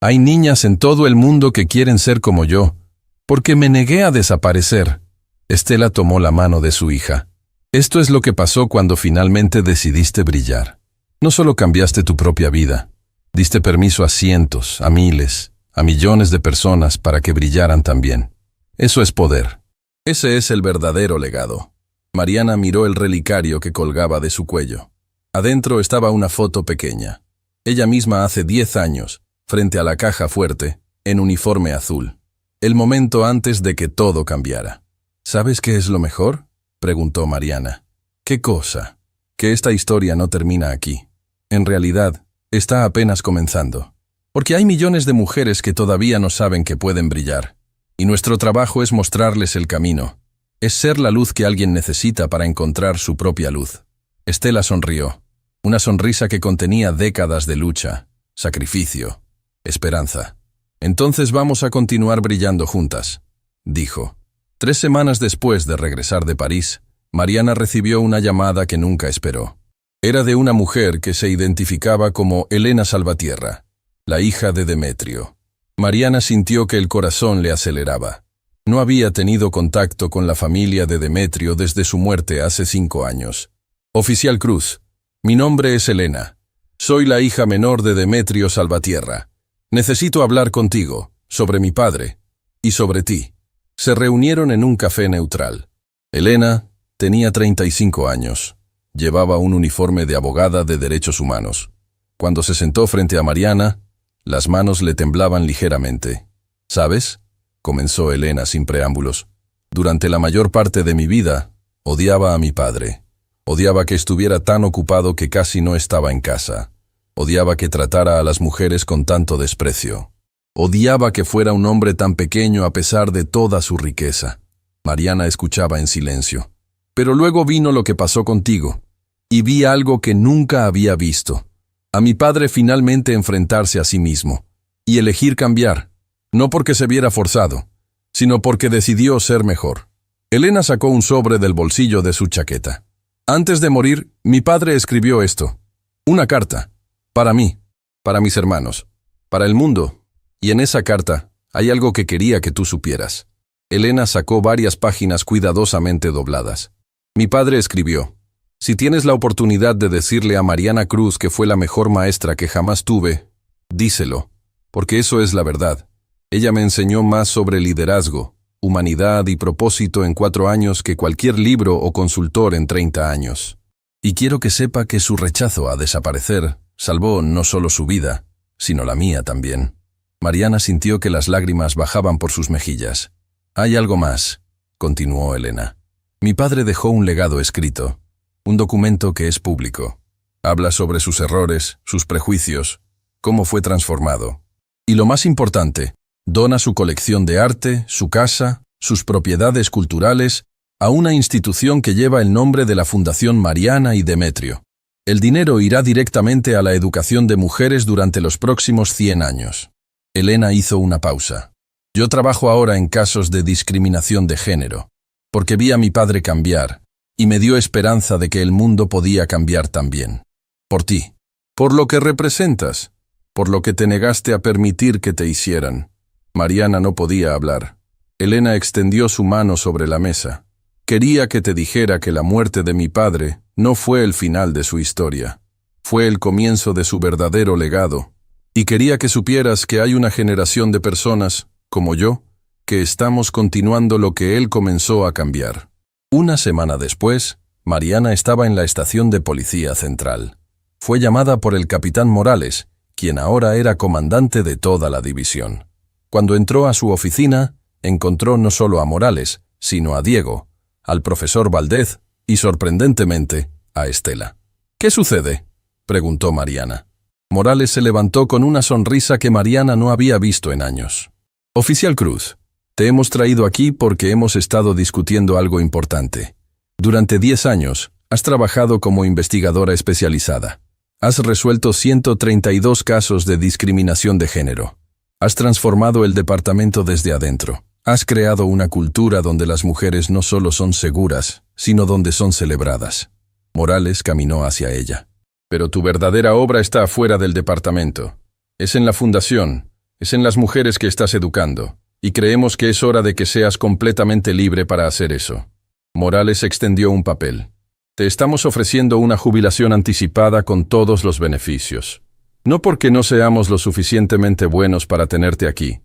Hay niñas en todo el mundo que quieren ser como yo. Porque me negué a desaparecer. Estela tomó la mano de su hija. Esto es lo que pasó cuando finalmente decidiste brillar. No solo cambiaste tu propia vida, diste permiso a cientos, a miles, a millones de personas para que brillaran también. Eso es poder. Ese es el verdadero legado. Mariana miró el relicario que colgaba de su cuello. Adentro estaba una foto pequeña. Ella misma hace 10 años, frente a la caja fuerte, en uniforme azul. El momento antes de que todo cambiara. ¿Sabes qué es lo mejor?, preguntó Mariana. ¿Qué cosa? Que esta historia no termina aquí. En realidad, está apenas comenzando. Porque hay millones de mujeres que todavía no saben que pueden brillar. Y nuestro trabajo es mostrarles el camino. Es ser la luz que alguien necesita para encontrar su propia luz. Estela sonrió. Una sonrisa que contenía décadas de lucha, sacrificio, esperanza. Entonces vamos a continuar brillando juntas, dijo. 3 semanas después de regresar de París, Mariana recibió una llamada que nunca esperó. Era de una mujer que se identificaba como Elena Salvatierra, la hija de Demetrio. Mariana sintió que el corazón le aceleraba. No había tenido contacto con la familia de Demetrio desde su muerte hace 5 años. Oficial Cruz, mi nombre es Elena. Soy la hija menor de Demetrio Salvatierra. Necesito hablar contigo, sobre mi padre, y sobre ti. Se reunieron en un café neutral. Elena tenía 35 años. Llevaba un uniforme de abogada de derechos humanos. Cuando se sentó frente a Mariana, las manos le temblaban ligeramente. ¿Sabes?, comenzó Elena sin preámbulos. Durante la mayor parte de mi vida, odiaba a mi padre. Odiaba que estuviera tan ocupado que casi no estaba en casa. Odiaba que tratara a las mujeres con tanto desprecio. Odiaba que fuera un hombre tan pequeño a pesar de toda su riqueza. Mariana escuchaba en silencio. Pero luego vino lo que pasó contigo, y vi algo que nunca había visto. A mi padre finalmente enfrentarse a sí mismo, y elegir cambiar, no porque se viera forzado, sino porque decidió ser mejor. Elena sacó un sobre del bolsillo de su chaqueta. Antes de morir, mi padre escribió esto. Una carta. Para mí, para mis hermanos, para el mundo. Y en esa carta hay algo que quería que tú supieras. Elena sacó varias páginas cuidadosamente dobladas. Mi padre escribió: si tienes la oportunidad de decirle a Mariana Cruz que fue la mejor maestra que jamás tuve, díselo, porque eso es la verdad. Ella me enseñó más sobre liderazgo, humanidad y propósito en 4 años que cualquier libro o consultor en 30 años. Y quiero que sepa que su rechazo a desaparecer salvó no solo su vida, sino la mía también. Mariana sintió que las lágrimas bajaban por sus mejillas. Hay algo más, continuó Elena. Mi padre dejó un legado escrito, un documento que es público. Habla sobre sus errores, sus prejuicios, cómo fue transformado. Y lo más importante, dona su colección de arte, su casa, sus propiedades culturales, a una institución que lleva el nombre de la Fundación Mariana y Demetrio. El dinero irá directamente a la educación de mujeres durante los próximos 100 años. Elena hizo una pausa. Yo trabajo ahora en casos de discriminación de género, porque vi a mi padre cambiar, y me dio esperanza de que el mundo podía cambiar también. Por ti, por lo que representas, por lo que te negaste a permitir que te hicieran. Mariana no podía hablar. Elena extendió su mano sobre la mesa. Quería que te dijera que la muerte de mi padre no fue el final de su historia. Fue el comienzo de su verdadero legado. Y quería que supieras que hay una generación de personas, como yo, que estamos continuando lo que él comenzó a cambiar. Una semana después, Mariana estaba en la estación de policía central. Fue llamada por el capitán Morales, quien ahora era comandante de toda la división. Cuando entró a su oficina, encontró no solo a Morales, sino a Diego, al profesor Valdez y, sorprendentemente, a Estela. ¿Qué sucede?, preguntó Mariana. Morales se levantó con una sonrisa que Mariana no había visto en años. Oficial Cruz, te hemos traído aquí porque hemos estado discutiendo algo importante. Durante 10 años, has trabajado como investigadora especializada. Has resuelto 132 casos de discriminación de género. Has transformado el departamento desde adentro. Has creado una cultura donde las mujeres no solo son seguras, sino donde son celebradas. Morales caminó hacia ella. Pero tu verdadera obra está afuera del departamento. Es en la fundación, es en las mujeres que estás educando, y creemos que es hora de que seas completamente libre para hacer eso. Morales extendió un papel. Te estamos ofreciendo una jubilación anticipada con todos los beneficios. No porque no seamos lo suficientemente buenos para tenerte aquí,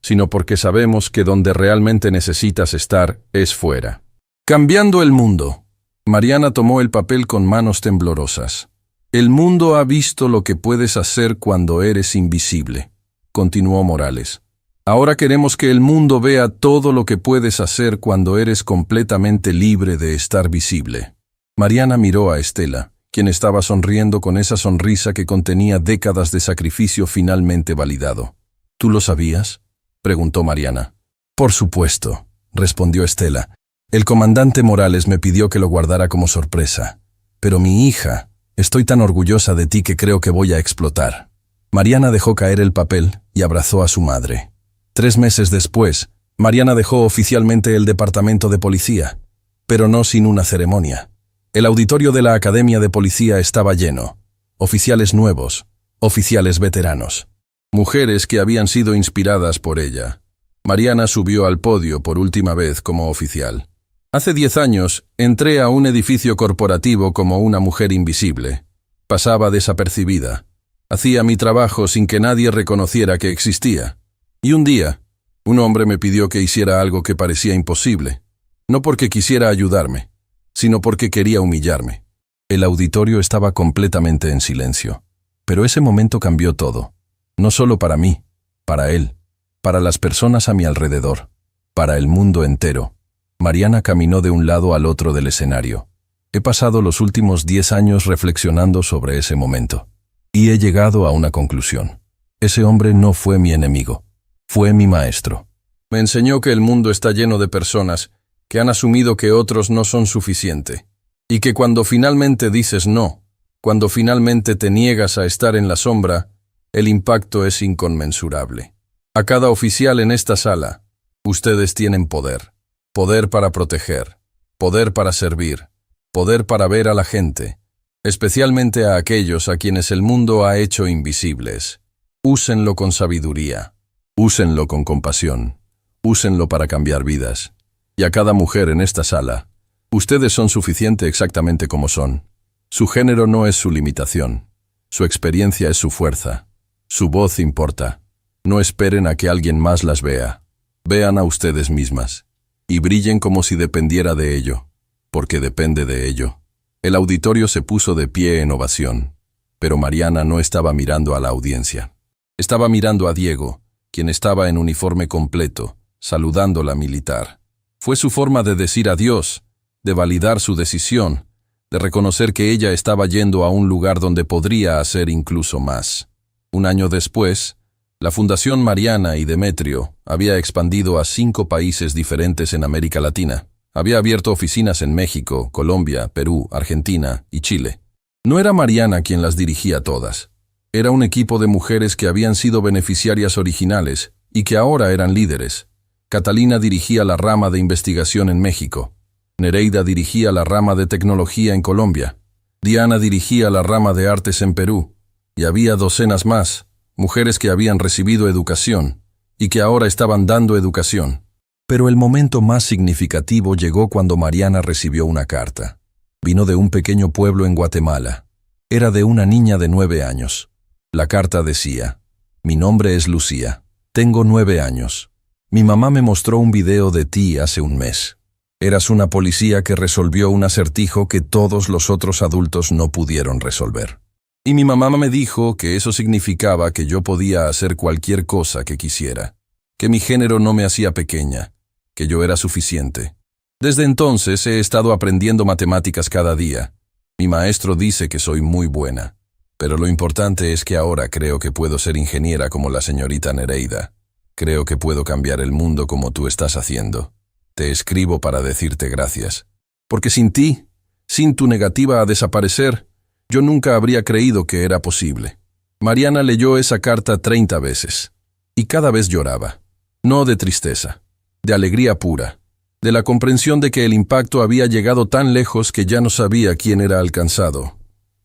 sino porque sabemos que donde realmente necesitas estar es fuera. Cambiando el mundo. Mariana tomó el papel con manos temblorosas. El mundo ha visto lo que puedes hacer cuando eres invisible, continuó Morales. Ahora queremos que el mundo vea todo lo que puedes hacer cuando eres completamente libre de estar visible. Mariana miró a Estela, quien estaba sonriendo con esa sonrisa que contenía décadas de sacrificio finalmente validado. ¿Tú lo sabías?, preguntó Mariana. Por supuesto, respondió Estela. El comandante Morales me pidió que lo guardara como sorpresa. Pero mi hija, estoy tan orgullosa de ti que creo que voy a explotar. Mariana dejó caer el papel y abrazó a su madre. 3 meses después, Mariana dejó oficialmente el departamento de policía, pero no sin una ceremonia. El auditorio de la Academia de Policía estaba lleno. Oficiales nuevos, oficiales veteranos. Mujeres que habían sido inspiradas por ella. Mariana subió al podio por última vez como oficial. Hace 10 años, entré a un edificio corporativo como una mujer invisible. Pasaba desapercibida. Hacía mi trabajo sin que nadie reconociera que existía. Y un día, un hombre me pidió que hiciera algo que parecía imposible. No porque quisiera ayudarme, sino porque quería humillarme. El auditorio estaba completamente en silencio. Pero ese momento cambió todo. No solo para mí, para él, para las personas a mi alrededor, para el mundo entero. Mariana caminó de un lado al otro del escenario. He pasado los últimos 10 años reflexionando sobre ese momento. Y he llegado a una conclusión. Ese hombre no fue mi enemigo. Fue mi maestro. Me enseñó que el mundo está lleno de personas que han asumido que otros no son suficiente. Y que cuando finalmente dices no, cuando finalmente te niegas a estar en la sombra, el impacto es inconmensurable. A cada oficial en esta sala, ustedes tienen poder. Poder para proteger, poder para servir, poder para ver a la gente, especialmente a aquellos a quienes el mundo ha hecho invisibles. Úsenlo con sabiduría, úsenlo con compasión, úsenlo para cambiar vidas. Y a cada mujer en esta sala, ustedes son suficiente exactamente como son. Su género no es su limitación, su experiencia es su fuerza, su voz importa. No esperen a que alguien más las vea, vean a ustedes mismas. Y brillen como si dependiera de ello, porque depende de ello. El auditorio se puso de pie en ovación, pero Mariana no estaba mirando a la audiencia. Estaba mirando a Diego, quien estaba en uniforme completo, saludándola militar. Fue su forma de decir adiós, de validar su decisión, de reconocer que ella estaba yendo a un lugar donde podría hacer incluso más. Un año después, la Fundación Mariana y Demetrio había expandido a 5 países diferentes en América Latina. Había abierto oficinas en México, Colombia, Perú, Argentina y Chile. No era Mariana quien las dirigía todas. Era un equipo de mujeres que habían sido beneficiarias originales y que ahora eran líderes. Catalina dirigía la rama de investigación en México. Nereida dirigía la rama de tecnología en Colombia. Diana dirigía la rama de artes en Perú. Y había docenas más. Mujeres que habían recibido educación y que ahora estaban dando educación. Pero el momento más significativo llegó cuando Mariana recibió una carta. Vino de un pequeño pueblo en Guatemala. Era de una niña de 9 años. La carta decía: mi nombre es Lucía. Tengo 9 años. Mi mamá me mostró un video de ti hace un mes. Eras una policía que resolvió un acertijo que todos los otros adultos no pudieron resolver. Y mi mamá me dijo que eso significaba que yo podía hacer cualquier cosa que quisiera, que mi género no me hacía pequeña, que yo era suficiente. Desde entonces he estado aprendiendo matemáticas cada día. Mi maestro dice que soy muy buena, pero lo importante es que ahora creo que puedo ser ingeniera como la señorita Nereida. Creo que puedo cambiar el mundo como tú estás haciendo. Te escribo para decirte gracias. Porque sin ti, sin tu negativa a desaparecer, yo nunca habría creído que era posible. Mariana leyó esa carta 30 veces. Y cada vez lloraba. No de tristeza, de alegría pura, de la comprensión de que el impacto había llegado tan lejos que ya no sabía quién era alcanzado.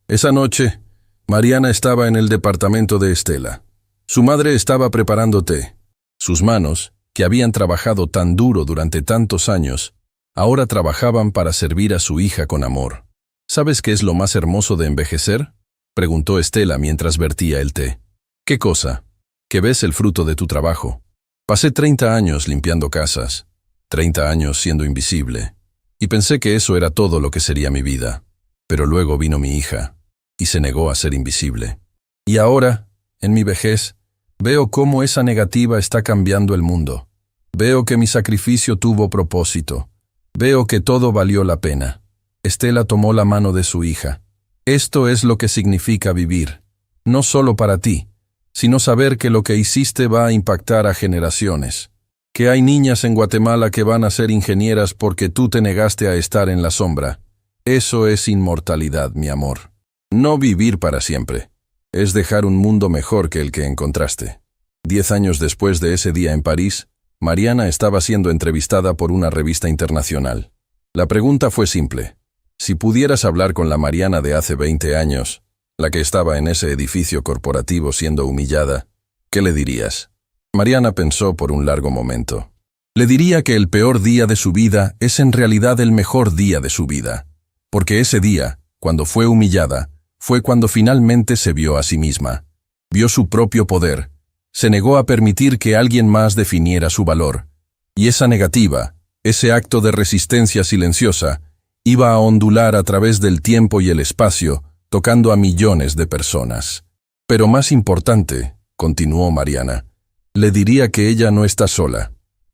Esa noche, Mariana estaba en el departamento de Estela. Su madre estaba preparando té. Sus manos, que habían trabajado tan duro durante tantos años, ahora trabajaban para servir a su hija con amor. ¿Sabes qué es lo más hermoso de envejecer?, preguntó Estela mientras vertía el té. ¿Qué cosa? Que ves el fruto de tu trabajo. Pasé 30 años limpiando casas, 30 años siendo invisible, y pensé que eso era todo lo que sería mi vida. Pero luego vino mi hija, y se negó a ser invisible. Y ahora, en mi vejez, veo cómo esa negativa está cambiando el mundo. Veo que mi sacrificio tuvo propósito. Veo que todo valió la pena. Estela tomó la mano de su hija. Esto es lo que significa vivir, no solo para ti, sino saber que lo que hiciste va a impactar a generaciones. Que hay niñas en Guatemala que van a ser ingenieras porque tú te negaste a estar en la sombra. Eso es inmortalidad, mi amor. No vivir para siempre. Es dejar un mundo mejor que el que encontraste. 10 años después de ese día en París, Mariana estaba siendo entrevistada por una revista internacional. La pregunta fue simple. Si pudieras hablar con la Mariana de hace 20 años, la que estaba en ese edificio corporativo siendo humillada, ¿qué le dirías? Mariana pensó por un largo momento. Le diría que el peor día de su vida es en realidad el mejor día de su vida, porque ese día, cuando fue humillada, fue cuando finalmente se vio a sí misma. Vio su propio poder, se negó a permitir que alguien más definiera su valor, y esa negativa, ese acto de resistencia silenciosa, iba a ondular a través del tiempo y el espacio, tocando a millones de personas. Pero más importante, continuó Mariana, le diría que ella no está sola,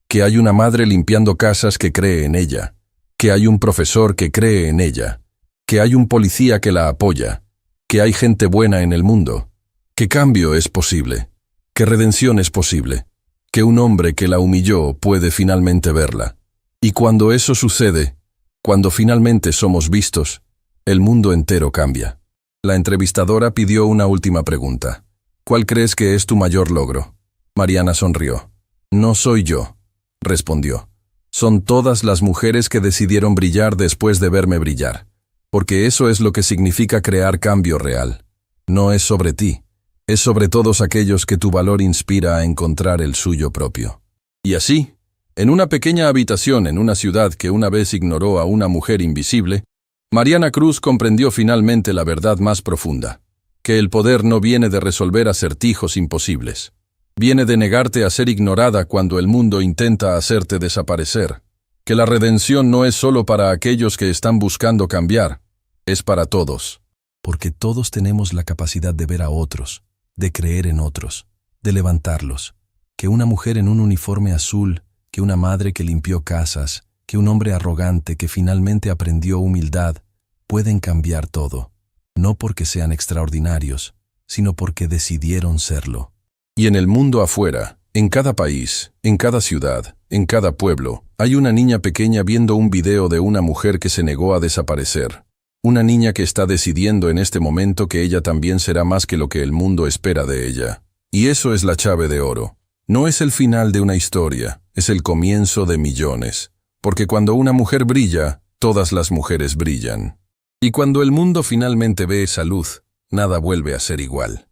que hay una madre limpiando casas que cree en ella, que hay un profesor que cree en ella, que hay un policía que la apoya, que hay gente buena en el mundo, que cambio es posible, que redención es posible, que un hombre que la humilló puede finalmente verla. Y cuando eso sucede, cuando finalmente somos vistos, el mundo entero cambia. La entrevistadora pidió una última pregunta. ¿Cuál crees que es tu mayor logro? Mariana sonrió. No soy yo, respondió. Son todas las mujeres que decidieron brillar después de verme brillar. Porque eso es lo que significa crear cambio real. No es sobre ti, es sobre todos aquellos que tu valor inspira a encontrar el suyo propio. Y así, en una pequeña habitación en una ciudad que una vez ignoró a una mujer invisible, Mariana Cruz comprendió finalmente la verdad más profunda, que el poder no viene de resolver acertijos imposibles. Viene de negarte a ser ignorada cuando el mundo intenta hacerte desaparecer, que la redención no es solo para aquellos que están buscando cambiar, es para todos. Porque todos tenemos la capacidad de ver a otros, de creer en otros, de levantarlos. Que una mujer en un uniforme azul, que una madre que limpió casas, que un hombre arrogante que finalmente aprendió humildad, pueden cambiar todo. No porque sean extraordinarios, sino porque decidieron serlo. Y en el mundo afuera, en cada país, en cada ciudad, en cada pueblo, hay una niña pequeña viendo un video de una mujer que se negó a desaparecer. Una niña que está decidiendo en este momento que ella también será más que lo que el mundo espera de ella. Y eso es la llave de oro. No es el final de una historia, es el comienzo de millones. Porque cuando una mujer brilla, todas las mujeres brillan. Y cuando el mundo finalmente ve esa luz, nada vuelve a ser igual.